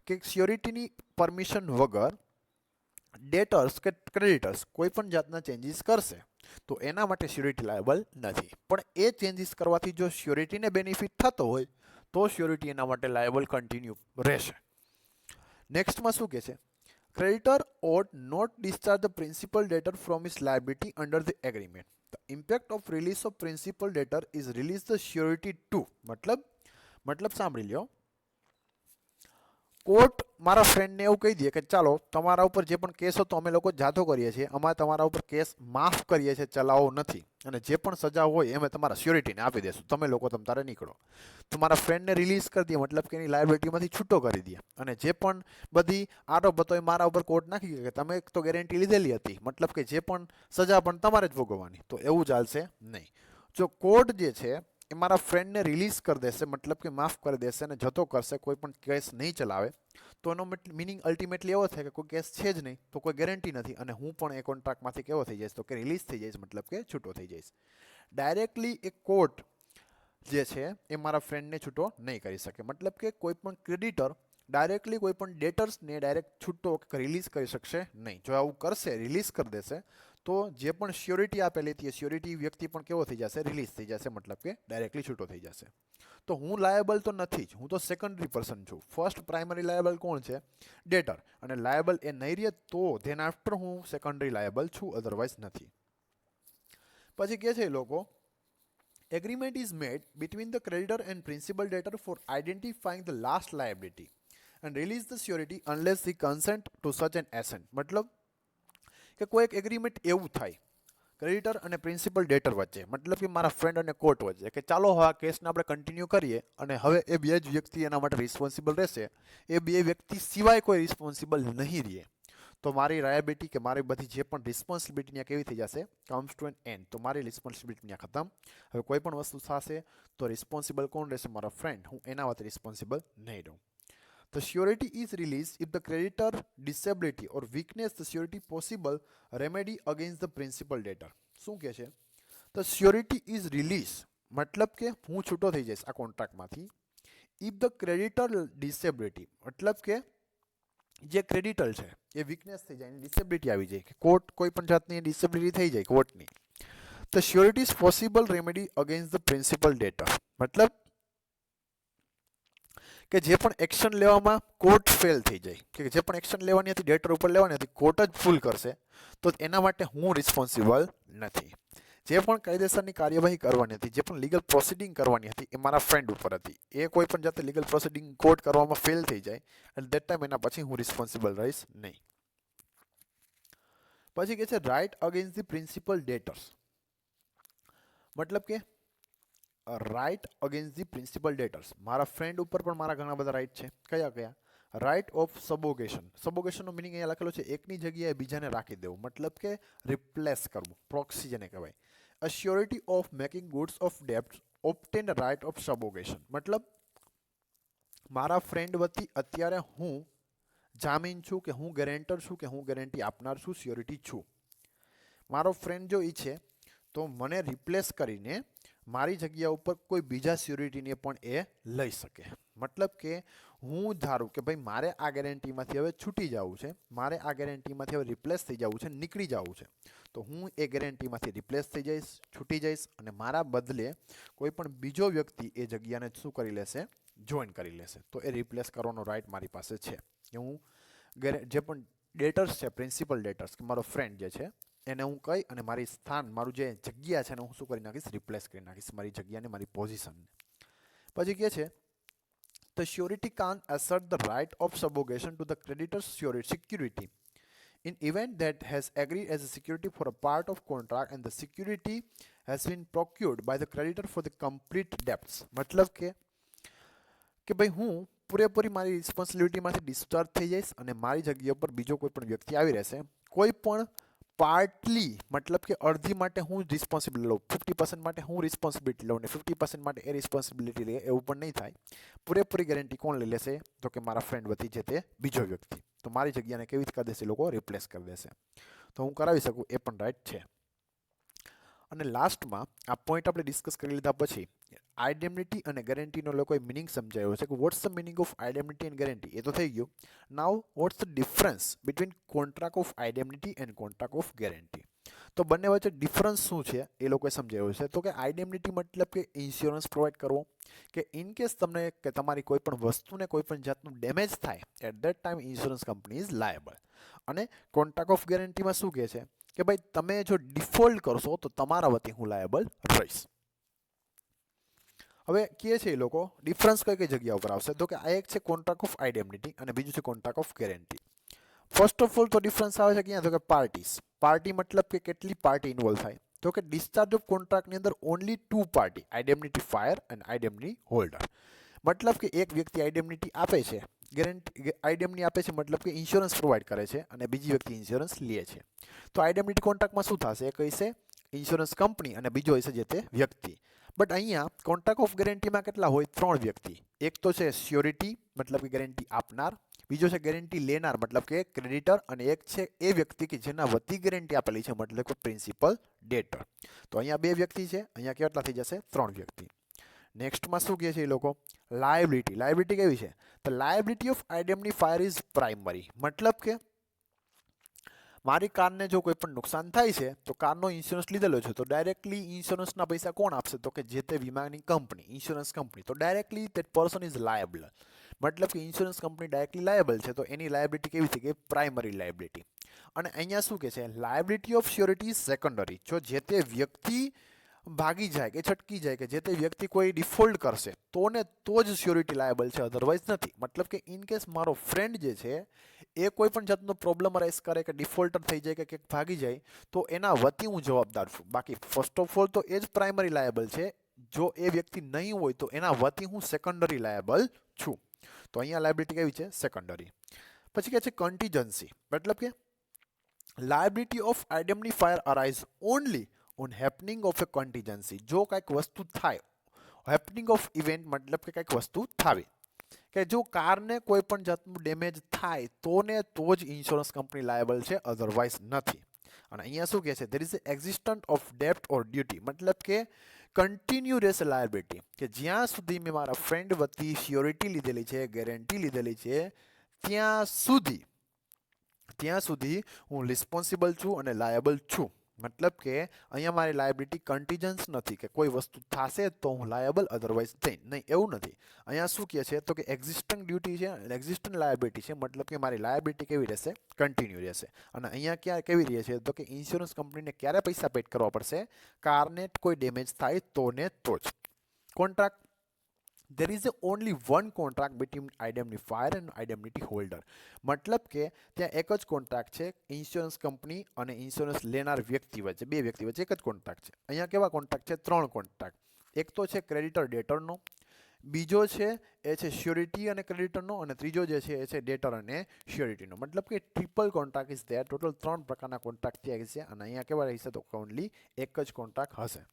કે શ્યોરિટીની પરમિશન વગર ડેટર્સ કે ક્રેડિટર્સ કોઈ પણ જાતના ચેન્જીસ કરશે તો એના માટે શ્યોરિટી લાયબલ નથી. પણ એ ચેન્જીસ કરવાથી જો શ્યોરિટીને બેનિફિટ થતો હોય તો શ્યોરિટી એના માટે લાયબલ કન્ટિન્યુ રહેશે. નેક્સ્ટમાં શું કહે છે, creditor ought not discharge the principal debtor from his liability under the agreement. The impact of release of principal debtor is release the surety to. મતલબ સાંભળી લ્યો, કોર્ટ મારા ફ્રેન્ડને એવું કહી દે કે ચાલો તમારા ઉપર જે પણ કેસ હતો અમે લોકો જાતો કરીએ છીએ, અમારે તમારા ઉપર કેસ માફ કરીએ છીએ, ચલાવો નથી, અને જે પણ સજા હોય અમે તમારા શ્યોરિટીને આપી દેશું, તમે લોકો તારે નીકળો. તો મારા ફ્રેન્ડને રિલીઝ કરી દે, મતલબ કે એની લાયબિલિટીમાંથી છૂટો કરી દે, અને જે પણ બધી આરોપ હતો એ મારા ઉપર કોર્ટ નાખી કે તમે તો ગેરંટી લીધેલી હતી, મતલબ કે જે પણ સજા પણ તમારે જ ભોગવવાની, તો એવું ચાલશે નહીં. જો કોર્ટ જે છે એ મારા ફ્રેન્ડને રિલીઝ કરી દેશે, મતલબ કે માફ કરી દેશે અને જતો કરશે, કોઈ પણ કેસ નહીં ચલાવે, તો એનો મિનિંગ અલ્ટિમેટલી એવો થાય કે કોઈ કેસ છે જ નહીં, તો કોઈ ગેરંટી નથી, અને હું પણ એ કોન્ટ્રાક્ટમાંથી કેવો થઈ જઈશ, તો કે રિલીઝ થઈ જઈશ, મતલબ કે છૂટો થઈ જઈશ. ડાયરેક્ટલી એ કોર્ટ જે છે એ મારા ફ્રેન્ડને છૂટો નહીં કરી શકે, મતલબ કે કોઈ પણ ક્રેડિટર ડાયરેક્ટલી કોઈ પણ ડેટર્સને ડાયરેક્ટ છૂટો રિલીઝ કરી શકશે નહીં. જો આવું કરશે, રિલીઝ કરી દેશે, તો જે પણ શ્યોરિટી આપેલી હતી એ શ્યોરિટી વ્યક્તિ પણ કેવો થઈ જશે, રિલીઝ થઈ જશે, મતલબ કે ડાયરેક્ટલી છૂટો થઈ જશે. તો હું લાયબલ તો નથી જ, હું તો સેકન્ડરી પર્સન છું. ફર્સ્ટ પ્રાઇમરી લાયબલ કોણ છે, ડેટર, અને લાયબલ એ નહીં રહે તો ધેન આફ્ટર હું સેકન્ડરી લાયબલ છું, અધરવાઇઝ નથી. પછી કહે છે એ લોકો agreement is made between the creditor and principal debtor for identifying the last liability and release the surety unless the consent to such an assent. મતલબ કે કોઈ એક એગ્રીમેન્ટ એવું થાય ક્રેડિટર અને પ્રિન્સિપલ ડેટર વચ્ચે, મતલબ કે મારા ફ્રેન્ડ અને કોર્ટ વચ્ચે, કે ચાલો હવે આ કેસને આપણે કન્ટિન્યુ કરીએ, અને હવે એ બે જ વ્યક્તિ એના માટે રિસ્પોન્સિબલ રહેશે, એ બે વ્યક્તિ સિવાય કોઈ રિસ્પોન્સિબલ નહીં રહે, તો મારી લાયબિલિટી કે મારી બધી જે પણ રિસ્પોન્સિબિલિટી ત્યાં કેવી થઈ જશે, કમ્સ ટુ એન એન્ડ. તો મારી રિસ્પોન્સિબિલિટી ત્યાં ખતમ. હવે કોઈ પણ વસ્તુ થશે તો રિસ્પોન્સિબલ કોણ રહેશે, મારો ફ્રેન્ડ, હું એના વચ્ચે રિસ્પોન્સિબલ નહીં રહું. The surety is released if the creditor disability or weakness the surety possible remedy against the principal debtor. શું કહે છે, the surety is released મતલબ કે હું છૂટો થઈ જઈશ આ કોન્ટ્રાક્ટમાંથી, if the creditor disability મતલબ કે જે ક્રેડિટર છે એ વીકનેસ થઈ જાય, ડિસેબિલિટી આવી જાય, કે કોર્ટ કોઈ પણ જાતની ડિસેબિલિટી થઈ જાય કોર્ટની, the surety is possible remedy against the principal debtor. મતલબ કે જે પણ એક્શન લેવામાં કોર્ટ ફેલ થઈ જાય, કે જે પણ એક્શન લેવાની હતી ડેટર ઉપર લેવાની હતી કોર્ટ જ ભૂલ કરશે, તો એના માટે હું રિસ્પોન્સિબલ નથી. જે પણ કાયદેસરની કાર્યવાહી કરવાની હતી, જે પણ લીગલ પ્રોસિડિંગ કરવાની હતી, એ મારા ફ્રેન્ડ ઉપર હતી. એ કોઈ પણ જાતે લીગલ પ્રોસિડિંગ કોર્ટ કરવામાં ફેલ થઈ જાય એટ દેટ ટાઈમ એના પછી હું રિસ્પોન્સિબલ રહીશ નહીં. પછી કે છે right against the principal debtors. મતલબ કે right against the principal debtors. મારા ફ્રેન્ડ ઉપર પણ મારા ઘણા બધા રાઇટ છે. કયા કયા? Right of subrogation. સબોગેશનનો મિનિંગ અહીંયા લખેલો છે એકની જગ્યાએ બીજાને રાખી દેવું, મતલબ કે રિપ્લેસ કરવું, પ્રોક્સી જેને કહેવાય. A surety of making goods of ડેપ્ટ ઓબ્ટેન રાઇટ ઓફ સબોગેશન. મતલબ મારા ફ્રેન્ડ વતી અત્યારે હું જામીન છું, કે હું ગેરેન્ટર છું, કે હું ગેરંટી આપનાર છું, સ્યોરિટી છું. મારો ફ્રેન્ડ જો ઈચ્છે તો મને રિપ્લેસ કરીને મારી જગ્યા ઉપર કોઈ બીજા સ્યોરિટીને પણ એ લઈ શકે. મતલબ કે હું ધારું કે ભાઈ મારે આ ગેરંટીમાંથી હવે છૂટી જવું છે, મારે આ ગેરંટીમાંથી હવે રિપ્લેસ થઈ જવું છે, નીકળી જવું છે, તો હું એ ગેરંટીમાંથી રિપ્લેસ થઈ જઈશ, છૂટી જઈશ, અને મારા બદલે કોઈ પણ બીજો વ્યક્તિ એ જગ્યાને શું કરી લેશે? જોઈન કરી લેશે. તો એ રિપ્લેસ કરવાનો રાઇટ મારી પાસે છે. કે હું જે પણ ડેટર્સ છે, પ્રિન્સિપલ ડેટર્સ, કે મારો ફ્રેન્ડ જે છે એને હું કહી અને મારી સ્થાન, મારું જે જગ્યા છે એને હું શું કરી નાખીશ? રિપ્લેસ કરી નાખીશ, મારી જગ્યાને, મારી પોઝિશનને. પછી કહે છે the surety can't assert the right of subrogation to the creditor's security in event that has agreed as a security for a part of contract and the security has been procured by the creditor for the complete debts. મતલબ કે ભાઈ હું પૂરેપૂરી મારી રિસ્પોન્સિબિલિટીમાંથી ડિસ્ચાર્જ થઈ જઈશ અને મારી જગ્યા પર બીજો કોઈ પણ વ્યક્તિ આવી રહેશે. કોઈ પણ પાર્ટલી, મતલબ કે અડધી માટે હું રિસ્પોન્સિબિલિટી લઉં, 50% માટે હું રિસ્પોન્સિબિલિટી લઉં ને 50% માટે એ રિસ્પોન્સિબિલિટી લે, એવું પણ નહીં થાય. પૂરેપૂરી ગેરંટી કોણ લઈ લેશે? તો કે મારા ફ્રેન્ડ વતી છે તે બીજો વ્યક્તિ. તો મારી જગ્યાને કેવી રીતે કરી દેશે? લોકો રિપ્લેસ કરી દેશે. તો હું કરાવી શકું, એ પણ રાઈટ છે. અને લાસ્ટમાં આ પોઈન્ટ આપણે ડિસ્કસ કરી લીધા પછી આઇડેન્ટિટી અને ગેરંટીનો લોકોએ મિનિંગ સમજાવ્યો છે કે what's the meaning of identity and guarantee. એ તો થઈ ગયું. Now what's the difference between contract of identity and contract of guarantee. તો બંને વચ્ચે ડિફરન્સ શું છે એ લોકોએ સમજાવ્યું છે. તો કે આઇડેન્ટિટી મતલબ કે ઇન્સ્યોરન્સ પ્રોવાઈડ કરવો, કે ઇન કેસ તમને કે તમારી કોઈ પણ વસ્તુને કોઈ પણ જાતનું ડેમેજ થાય at that time insurance company is liable. અને કોન્ટ્રાક્ટ ઓફ ગેરંટીમાં શું કહે છે કે ભાઈ તમે જો ડિફોલ્ટ કરશો તો તમારા વતી હું લાયેબલ રહીશ. હવે કહે છે એ લોકો ડિફરન્સ કઈ કઈ જગ્યા ઉપર આવશે? તો કે આ એક છે કોન્ટ્રાક્ટ ઓફ આઇડેન્ટિટી અને બીજું છે contract of guarantee. First of all તો ડિફરન્સ આવે છે ક્યાં? તો કે પાર્ટીસ. પાર્ટી મતલબ કે કેટલી પાર્ટી ઇન્વોલ્વ થાય? તો કે ડિસ્ચાર્જ ઓફ કોન્ટ્રાક્ટની અંદર ઓનલી 2 પાર્ટી, આઇડેન્ટિટી ફાયર અને આઇડેન્ટિટી હોલ્ડર. મતલબ કે એક વ્યક્તિ આઇડેન્ટિટી આપે છે, ગેરંટી આઇડેન્ટિટી આપે છે મતલબ કે ઇન્સ્યોરન્સ પ્રોવાઈડ કરે છે અને બીજી વ્યક્તિ ઇન્સ્યોરન્સ લે છે. તો આઇડેન્ટિટી કોન્ટ્રાક્ટમાં શું થશે? એક હશે ઇન્સ્યોરન્સ કંપની અને બીજો હશે જે તે વ્યક્તિ. બટ અહીંયા કોન્ટ્રાક્ટ ઓફ ગેરંટીમાં કેટલા હોય? 3 વ્યક્તિ. એક તો છે સ્યોરિટી મતલબ કે ગેરંટી આપનાર, બીજો છે ગેરંટી લેનાર મતલબ કે ક્રેડિટર, અને એક છે એ વ્યક્તિ કે જેના વતી ગેરંટી આપેલી છે મતલબ કે પ્રિન્સિપલ ડેટર. તો અહીંયા 2 વ્યક્તિ છે, અહીંયા કેટલા થઈ જશે? 3 વ્યક્તિ. નેક્સ્ટમાં શું કહે છે એ લોકો? લાયબિલિટી. લાયબિલિટી કેવી છે? તો liability of identity fire is primary. મતલબ કે મારી કારને જો કોઈ પણ નુકસાન થાય છે તો કારનો ઇન્સ્યોરન્સ લીધેલો છે તો ડાયરેક્ટલી ઇન્સ્યોરન્સના પૈસા કોણ આપશે? તો કે જે તે વીમાની કંપની, ઇન્સ્યોરન્સ કંપની. તો ડાયરેક્ટલી ધેટ પર્સન ઇઝ લાયેબલ. મતલબ કે ઇન્સ્યોરન્સ કંપની ડાયરેક્ટલી લાયેબલ છે તો એની લાયબિલિટી કેવી થઈ ગઈ? Primary liability. અને અહીંયા શું કહે છે? Liability of surety is secondary. જો જે તે વ્યક્તિ ભાગી જાય કે છટકી જાય કે જે તે વ્યક્તિ કોઈ ડિફોલ્ટ કરશે તો જ સ્યોરિટી લાયેબલ છે, અધરવાઇઝ નથી. મતલબ કે ઇન કેસ મારો ફ્રેન્ડ જે છે એ કોઈ પણ જાતનો પ્રોબ્લેમ અરાઇઝ કરે કે ડિફોલ્ટર થઈ જાય કે ક્યાંક ભાગી જાય તો એના વતી હું જવાબદાર છું. બાકી ફર્સ્ટ ઓફ ઓલ તો એ જ પ્રાઇમરી લાયેબલ છે. જો એ વ્યક્તિ નહીં હોય તો એના વતી હું સેકન્ડરી લાયેબલ છું. તો અહીંયા લાયબિલિટી કેવી છે? સેકન્ડરી. પછી કહે છે કન્ટીજન્સી. મતલબ કે liability of identity fire arise only on happening of A contingency. જો કંઈક વસ્તુ થાય, હેપનિંગ ઓફ ઇવેન્ટ મતલબ કે કંઈક વસ્તુ થાવી, કે જો કારને કોઈ પણ જાતનું ડેમેજ થાય તો જ ઇન્સ્યોરન્સ કંપની લાયેબલ છે, અધરવાઇઝ નથી. અને અહીંયા શું કહે છે? ધેર ઇઝ એક્ઝિસ્ટન્ટ ઓફ ડેપ્ટ ઓર ડ્યુટી. મતલબ કે કન્ટિન્યુ રહેશે લાયબિલિટી, કે જ્યાં સુધી મેં મારા ફ્રેન્ડ વતી સ્યોરિટી લીધેલી છે, ગેરંટી લીધેલી છે, ત્યાં સુધી હું રિસ્પોન્સિબલ છું અને લાયેબલ છું. मतलब કે અહીંયા મારી લાયબિલિટી કન્ટીજન્સ નથી કે કોઈ વસ્તુ થશે તો હું લાયબલ, અધરવાઇઝ નહીં, એવું નથી. અહીંયા શું કહે છે તો કે એક્ઝિસ્ટિંગ ડ્યુટી છે, એક્ઝિસ્ટિંગ લાયબિલિટી છે, મતલબ કે મારી લાયબિલિટી કેવી રહેશે, કન્ટિન્યુ રહેશે. અને અહીંયા ક્યાં કેવી રહે છે તો કે ઇન્સ્યોરન્સ કંપનીને ક્યારે પૈસા પેડ કરવા પડશે, કારને કોઈ ડેમેજ થાય તો ને તો જ. Contract, there is only one contract between indemnifier and indemnity holder. मतलब કે ત્યાં એક જ કોન્ટ્રાક્ટ છે ઇન્સ્યોરન્સ કંપની અને ઇન્સ્યોરન્સ લેનાર વ્યક્તિ વચ્ચે, બે વ્યક્તિ વચ્ચે એક જ કોન્ટ્રાક્ટ છે. અહીંયા કેવા કોન્ટ્રાક્ટ છે, ત્રણ કોન્ટ્રાક્ટ. એક તો છે ક્રેડિટર ડેટરનો, બીજો છે એ છે શ્યોરિટી અને ક્રેડિટરનો, અને ત્રીજો જે છે એ છે ડેટર અને શ્યોરિટીનો. મતલબ કે triple contract is there. Total ત્રણ પ્રકારના કોન્ટ્રાક્ટ ત્યાં છે અને અહીંયા કેવા રહેશે તો ઓનલી એક જ કોન્ટ્રાક્ટ હશે.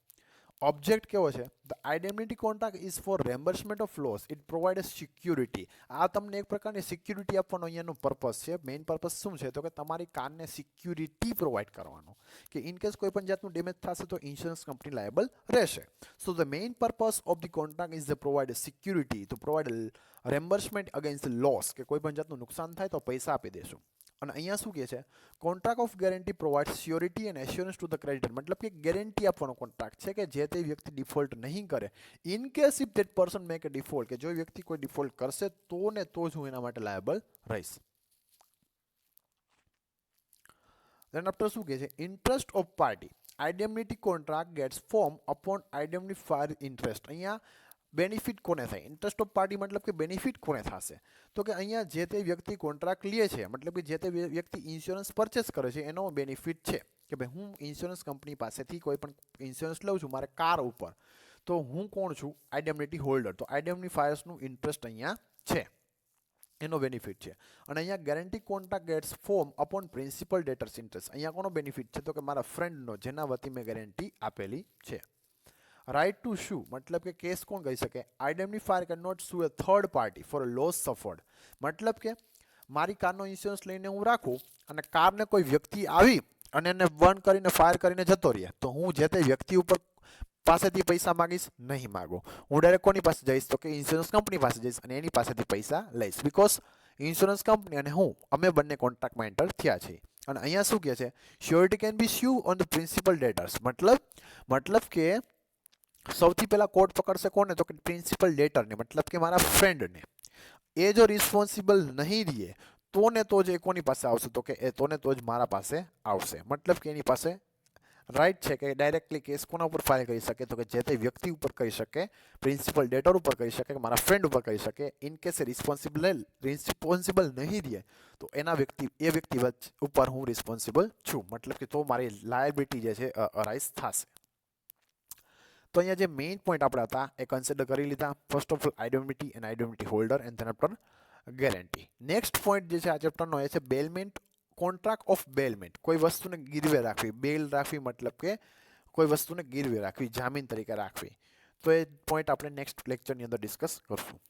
ઓબ્જેક્ટ કેવો છે, the identity contract is for reimbursement of loss, it provide security. આ તમને એક પ્રકારની સિક્યુરિટી આપવાનો અહીંયાનો પર્પસ છે. મેઇન પર્પસ શું છે તો કે તમારી કારને સિક્યુરિટી પ્રોવાઈડ કરવાનો, કે ઇન કેસ કોઈ પણ જાતનું ડેમેજ થશે તો ઇન્સ્યોરન્સ કંપની લાયબલ રહેશે. So the main purpose of the contract is the provide security, to provide reimbursement against loss, કે કોઈ પણ જાતનું નુકસાન થાય તો પૈસા આપી દેશું. અને અહીંયા શું કહે છે, contract of guarantee provide surety and assurance to the creditor. મતલબ કે ગેરંટી આપવાનો કોન્ટ્રાક્ટ છે કે જે તે વ્યક્તિ ડિફોલ્ટ નહીં કરે. In case if that person make A default, કે જો વ્યક્તિ કોઈ ડિફોલ્ટ કરશે તો ને તો જ હું એના માટે લાયબલ રહીશ. દેન આફ્ટર શું કહે છે, interest of party, identity contract gets form upon identifier interest. અહીંયા બેનિફિટ કોને થાય, ઇન્ટરેસ્ટ ઓફ પાર્ટી મતલબ કે બેનિફિટ કોને થશે તો કે અહીંયા જે તે વ્યક્તિ કોન્ટ્રાક્ટ લે છે, મતલબ કે જે તે વ્યક્તિ ઇન્સ્યોરન્સ પરચેસ કરે છે એનો બેનિફિટ છે કે ભાઈ હું ઇન્સ્યોરન્સ કંપની પાસેથી કોઈ પણ ઇન્સ્યોરન્સ લઉં છું મારે કાર ઉપર, તો હું કોણ છું, આઇડેન્ટિટી હોલ્ડર. તો આઇડેન્ટિફાયર્સનું ઇન્ટરેસ્ટ અહીંયા છે, એનો બેનિફિટ છે. અને અહીંયા guarantee contract gets form upon principal debtors interest. અહીંયા કોનો બેનિફિટ છે તો કે મારા ફ્રેન્ડનો, જેના વતી મેં ગેરંટી આપેલી છે. રાઇટ ટુ શું, મતલબ કે કેસ કોણ કહી શકે, identifier can not sue a third party for a loss suffered. મતલબ કે મારી કારનો ઇન્સ્યોરન્સ લઈને હું રાખું અને કારને કોઈ વ્યક્તિ આવી અને એને બર્ન કરીને ફાયર કરીને જતો રહે, તો હું જે તે વ્યક્તિ ઉપર પાસેથી પૈસા માંગીશ નહીં માગો. હું ડાયરેક્ટ કોની પાસે જઈશ તો કે ઇન્સ્યોરન્સ કંપની પાસે જઈશ અને એની પાસેથી પૈસા લઈશ. બિકોઝ ઇન્સ્યોરન્સ કંપની અને હું અમે બંને કોન્ટ્રાક્ટમાં એન્ટર થયા છીએ. અને અહીંયા શું કહે છે, surety can be sue on the principal debtors. મતલબ કે સૌથી પહેલા કોર્ટ પકડશે કોને તો કે પ્રિન્સિપલ ડેટરને, મતલબ કે મારા ફ્રેન્ડને. એ જો રિસ્પોન્સિબલ નહીં રહે તો ને તો જ એ કોની પાસે આવશે તો કે એ તો ને તો જ મારા પાસે આવશે. મતલબ કે એની પાસે રાઈટ છે કે ડાયરેક્ટલી કેસ કોના ઉપર ફાઇલ કરી શકે તો કે જે તે વ્યક્તિ ઉપર કરી શકે, પ્રિન્સિપલ ડેટર ઉપર કરી શકે, મારા ફ્રેન્ડ ઉપર કરી શકે. ઇન કેસ રિસ્પોન્સિબલ નહીં રહે તો એ વ્યક્તિ ઉપર હું રિસ્પોન્સિબલ છું, મતલબ કે તો મારી લાયબિલિટી જે છે અરાઇઝ થશે. તો અહીંયા જે મેઇન પોઈન્ટ આપણે હતા એ કન્સિડર કરી લીધા. First of all identity and identity holder and then after guarantee. Next point જે છે આ ચેપ્ટરનો એ છે બેલમેન્ટ, કોન્ટ્રાક્ટ ઓફ બેલમેન્ટ. કોઈ વસ્તુને ગીરવે રાખવી, બેલ રાખવી મતલબ કે કોઈ વસ્તુને ગીરવે રાખવી, જામીન તરીકે રાખવી. તો એ પોઈન્ટ આપણે નેક્સ્ટ લેક્ચરની અંદર ડિસ્કસ કરશું.